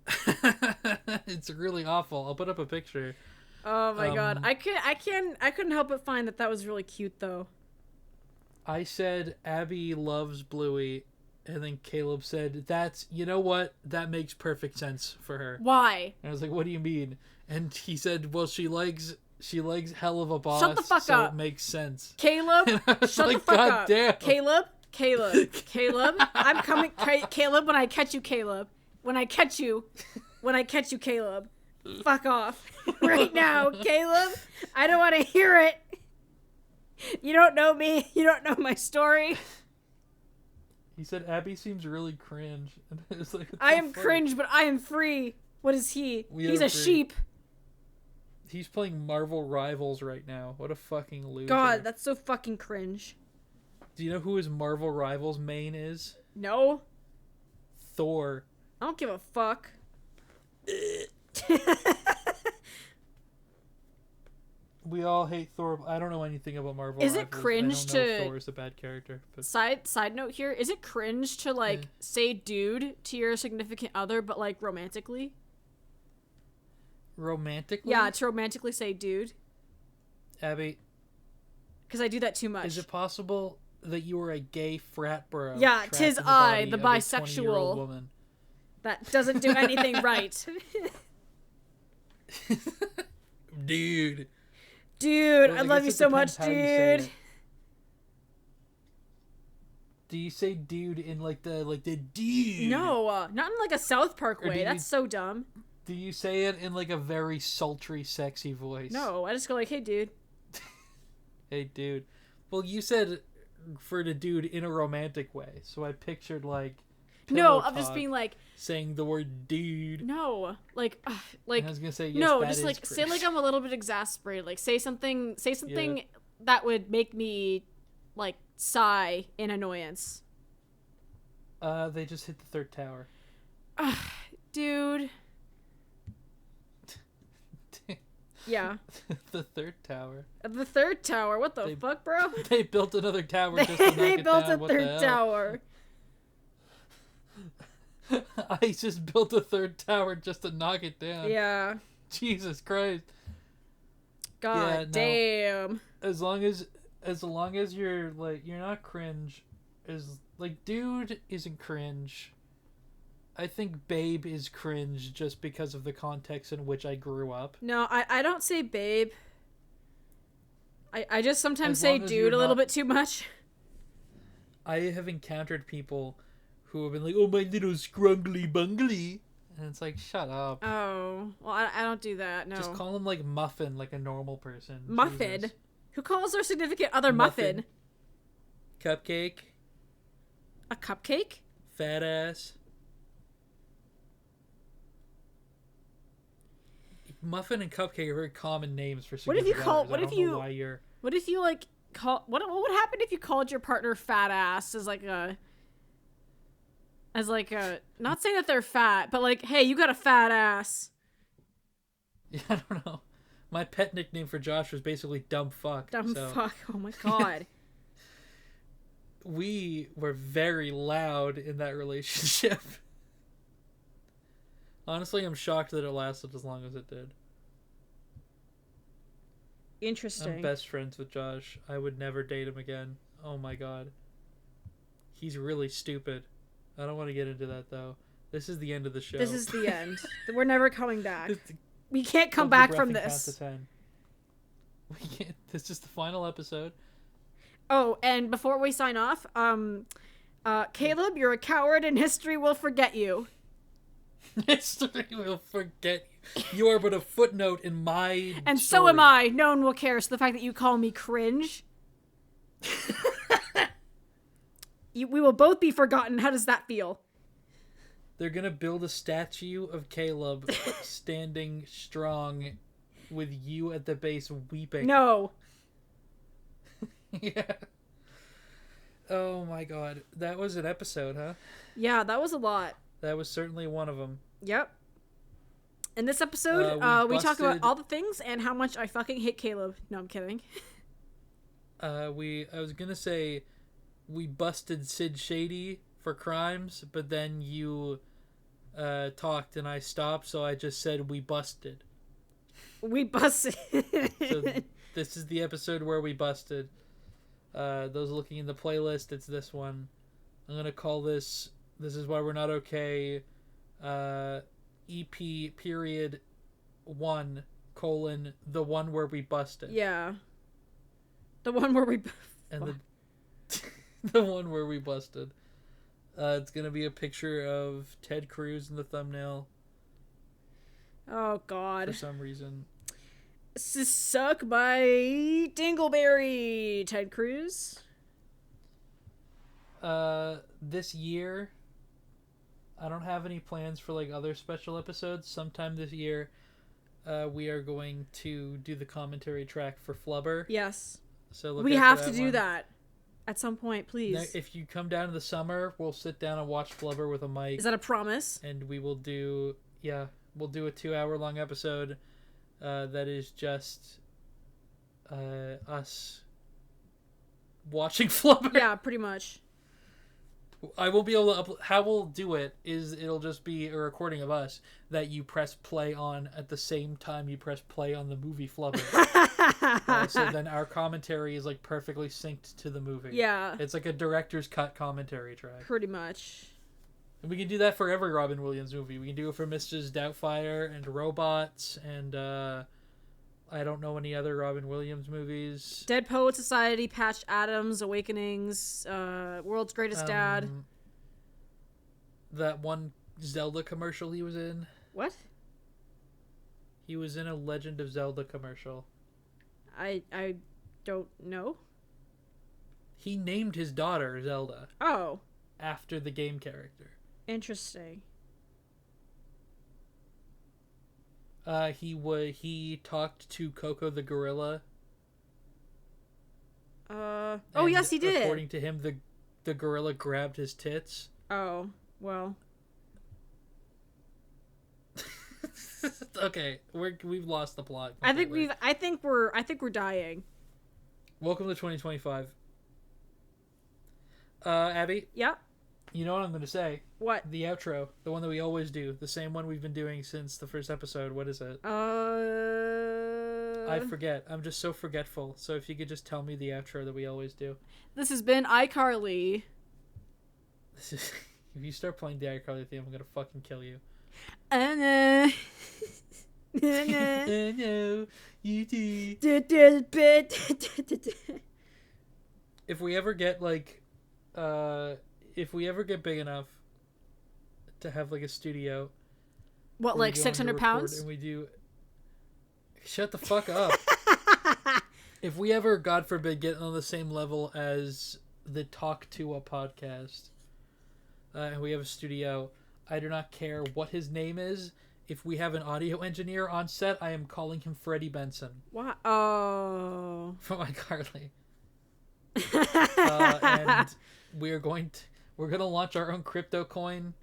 Speaker 1: fit. It's really awful. I'll put up a picture.
Speaker 2: Oh my god. I couldn't help but find that was really cute though.
Speaker 1: I said Abby loves Bluey, and then Caleb said, you know what? That makes perfect sense for her.
Speaker 2: Why?
Speaker 1: And I was like, what do you mean? And he said, well, she likes Hell of a Boss.
Speaker 2: Shut the fuck
Speaker 1: so
Speaker 2: up.
Speaker 1: It makes sense.
Speaker 2: Caleb, shut
Speaker 1: like,
Speaker 2: the fuck
Speaker 1: God
Speaker 2: up.
Speaker 1: Damn.
Speaker 2: Caleb, I'm coming. Caleb, when I catch you, Caleb. When I catch you, Caleb. Fuck off. Right now, Caleb. I don't want to hear it. You don't know me. You don't know my story.
Speaker 1: He said, Abby seems really cringe. And it was like,
Speaker 2: I am cringe, but I am free. What is he? He's a sheep.
Speaker 1: He's playing Marvel Rivals right now. What a fucking loser.
Speaker 2: God, that's so fucking cringe.
Speaker 1: Do you know who his Marvel Rivals main is?
Speaker 2: No.
Speaker 1: Thor.
Speaker 2: I don't give a fuck.
Speaker 1: We all hate Thor. I don't know anything about Marvel.
Speaker 2: Is it
Speaker 1: Rivals.
Speaker 2: cringe
Speaker 1: I don't know
Speaker 2: to-
Speaker 1: if Thor is a bad character? But
Speaker 2: Side note here, is it cringe to like say dude to your significant other but like romantically?
Speaker 1: romantically?
Speaker 2: Yeah, to romantically say dude.
Speaker 1: Abby,
Speaker 2: Because I do that too much.
Speaker 1: is it possible that you were a gay frat bro?
Speaker 2: Yeah,
Speaker 1: trapped
Speaker 2: 'tis
Speaker 1: in
Speaker 2: I,
Speaker 1: body
Speaker 2: the
Speaker 1: of a
Speaker 2: bisexual.
Speaker 1: 20-year-old woman?
Speaker 2: That doesn't do anything right.
Speaker 1: Dude.
Speaker 2: Dude,
Speaker 1: Well,
Speaker 2: I
Speaker 1: I
Speaker 2: love
Speaker 1: guess
Speaker 2: you
Speaker 1: it
Speaker 2: so
Speaker 1: depends
Speaker 2: much,
Speaker 1: how you say
Speaker 2: dude.
Speaker 1: it. Do you say dude in like the dude?
Speaker 2: No, not in like a South Park
Speaker 1: Or do
Speaker 2: way.
Speaker 1: you-
Speaker 2: That's so dumb.
Speaker 1: Do you say it in like a very sultry, sexy voice?
Speaker 2: No, I just go like, hey, dude.
Speaker 1: Hey, dude. Well, you said for the dude in a romantic way, so I pictured like.
Speaker 2: No,
Speaker 1: pillow
Speaker 2: I'm just
Speaker 1: talk
Speaker 2: being like,
Speaker 1: saying the word dude.
Speaker 2: no, like,
Speaker 1: And I was gonna say yes,
Speaker 2: no,
Speaker 1: that
Speaker 2: just
Speaker 1: is
Speaker 2: like say
Speaker 1: cringe.
Speaker 2: like I'm a little bit exasperated. Like say something that would make me like sigh in annoyance.
Speaker 1: They just hit the third tower.
Speaker 2: Dude. Yeah.
Speaker 1: The third tower.
Speaker 2: The third tower. What the fuck, bro?
Speaker 1: They built another tower just to knock
Speaker 2: They
Speaker 1: it
Speaker 2: built
Speaker 1: down.
Speaker 2: a third tower.
Speaker 1: I just built a third tower just to knock it down.
Speaker 2: Yeah.
Speaker 1: Jesus Christ.
Speaker 2: God damn.
Speaker 1: As long as you're like, you're not cringe, is like, dude isn't cringe. I think babe is cringe just because of the context in which I grew up.
Speaker 2: No, I don't say babe. I just sometimes say dude a little bit too much.
Speaker 1: I have encountered people who have been like, oh, my little scrungly bungly. And it's like, shut up.
Speaker 2: Oh, well, I don't do that, no.
Speaker 1: Just call him like Muffin, like a normal person.
Speaker 2: Muffin?
Speaker 1: Jesus.
Speaker 2: Who calls their significant other Muffin?
Speaker 1: Cupcake.
Speaker 2: A cupcake?
Speaker 1: Fat ass. Muffin and Cupcake are very common names for significant others. What if you
Speaker 2: like call what would happen if you called your partner fat ass as like a not saying that they're fat, but like, hey, you got a fat ass.
Speaker 1: Yeah, I don't know. My pet nickname for Josh was basically dumb fuck.
Speaker 2: Fuck. Oh my god.
Speaker 1: We were very loud in that relationship. Honestly, I'm shocked that it lasted as long as it did.
Speaker 2: Interesting.
Speaker 1: I'm best friends with Josh. I would never date him again. Oh my god. He's really stupid. I don't want to get into that, though. This is the end of the show.
Speaker 2: This is the end. We're never coming back. We can't come back from this.
Speaker 1: Count to 10. We can't. This is the final episode.
Speaker 2: Oh, and before we sign off, Caleb, you're a coward and history will forget you.
Speaker 1: History will forget you. You are but a footnote in my
Speaker 2: And
Speaker 1: story.
Speaker 2: so am I. No one will care. So the fact that you call me cringe. We will both be forgotten. How does that feel?
Speaker 1: They're gonna build a statue of Caleb standing strong with you at the base weeping.
Speaker 2: No.
Speaker 1: Yeah. Oh my god. That was an episode, huh?
Speaker 2: Yeah, that was a lot.
Speaker 1: That was certainly one of them.
Speaker 2: Yep. In this episode, we talk about all the things and how much I fucking hate Caleb. No, I'm kidding.
Speaker 1: I was gonna say we busted Sid Shady for crimes, but then you talked and I stopped, so I just said we busted.
Speaker 2: We busted.
Speaker 1: So this is the episode where we busted. Those looking in the playlist, it's this one. I'm gonna call this is why we're not okay. EP period 1 : the one where we busted.
Speaker 2: Yeah. The one where we
Speaker 1: and the one where we busted. It's gonna be a picture of Ted Cruz in the thumbnail.
Speaker 2: Oh god.
Speaker 1: For some reason.
Speaker 2: Suck my dingleberry, Ted Cruz.
Speaker 1: This year, I don't have any plans for like other special episodes. Sometime this year, we are going to do the commentary track for Flubber.
Speaker 2: Yes.
Speaker 1: So
Speaker 2: we have to do that at some point, please.
Speaker 1: Now, if you come down in the summer, we'll sit down and watch Flubber with a mic.
Speaker 2: Is that a promise?
Speaker 1: And we will do, we'll do a 2-hour-long episode that is just us watching Flubber.
Speaker 2: Yeah, pretty much.
Speaker 1: I will be able to how we'll do it is it'll just be a recording of us that you press play on at the same time you press play on the movie Flubber. So then our commentary is like perfectly synced to the movie.
Speaker 2: Yeah.
Speaker 1: It's like a director's cut commentary track.
Speaker 2: Pretty much.
Speaker 1: And we can do that for every Robin Williams movie. We can do it for Mrs. Doubtfire and Robots and I don't know any other Robin Williams movies.
Speaker 2: Dead Poet Society, Patch Adams, Awakenings, World's Greatest Dad.
Speaker 1: That one Zelda commercial he was in.
Speaker 2: What?
Speaker 1: He was in a Legend of Zelda commercial.
Speaker 2: I don't know.
Speaker 1: He named his daughter Zelda.
Speaker 2: Oh.
Speaker 1: After the game character.
Speaker 2: Interesting.
Speaker 1: He talked to Coco the gorilla.
Speaker 2: Oh,
Speaker 1: And
Speaker 2: yes, he did.
Speaker 1: According to him, the gorilla grabbed his tits.
Speaker 2: Oh, well.
Speaker 1: Okay, we've lost the plot.
Speaker 2: I
Speaker 1: Completely.
Speaker 2: think we're dying.
Speaker 1: Welcome to 2025. Abby,
Speaker 2: Yeah.
Speaker 1: you know what I'm going to say?
Speaker 2: What?
Speaker 1: The outro, the one that we always do, the same one we've been doing since the first episode. What is it? I forget. I'm just so forgetful. So if you could just tell me the outro that we always do.
Speaker 2: This has been iCarly.
Speaker 1: This is, if you start playing the iCarly theme, I'm gonna fucking kill you.
Speaker 2: No,
Speaker 1: No, you do. If we ever get if we ever get big enough to have like a studio,
Speaker 2: what, like 600 pounds?
Speaker 1: And we do. Shut the fuck up. If we ever, God forbid, get on the same level as the Talk to a podcast, and we have a studio, I do not care what his name is. If we have an audio engineer on set, I am calling him Freddie Benson.
Speaker 2: What? Oh.
Speaker 1: From iCarly. And we're gonna launch our own crypto coin,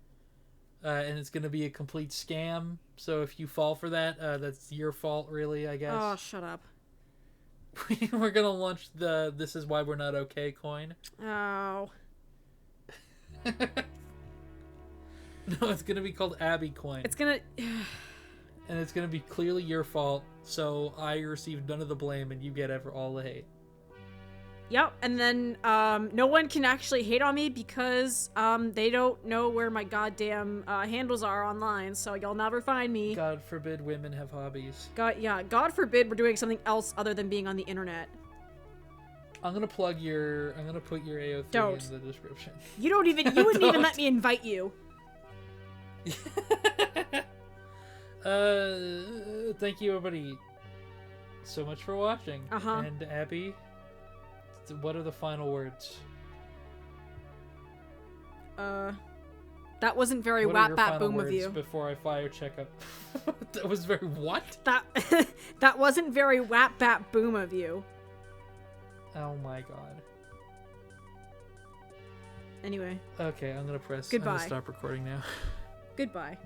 Speaker 1: and it's gonna be a complete scam. So if you fall for that, that's your fault, really, I guess.
Speaker 2: Oh, shut up.
Speaker 1: We're gonna launch the "This is why we're not okay" coin.
Speaker 2: Oh.
Speaker 1: No, it's gonna be called Abby coin.
Speaker 2: It's gonna.
Speaker 1: And it's gonna be clearly your fault. So I receive none of the blame, and you get all the hate.
Speaker 2: Yep, and then no one can actually hate on me because they don't know where my goddamn handles are online, so you'll never find me.
Speaker 1: God forbid women have hobbies.
Speaker 2: God forbid we're doing something else other than being on the internet.
Speaker 1: I'm gonna put your AO3
Speaker 2: Don't.
Speaker 1: in the description.
Speaker 2: You wouldn't even let me invite you.
Speaker 1: Thank you everybody so much for watching. And Abby, what are the final words?
Speaker 2: That wasn't very
Speaker 1: whap
Speaker 2: bat boom of you.
Speaker 1: Before I fire checkup. That was very what?
Speaker 2: That wasn't very whap bat boom of you.
Speaker 1: Oh my god.
Speaker 2: Anyway.
Speaker 1: Okay, I'm gonna press.
Speaker 2: Goodbye.
Speaker 1: I'm gonna stop recording now.
Speaker 2: Goodbye.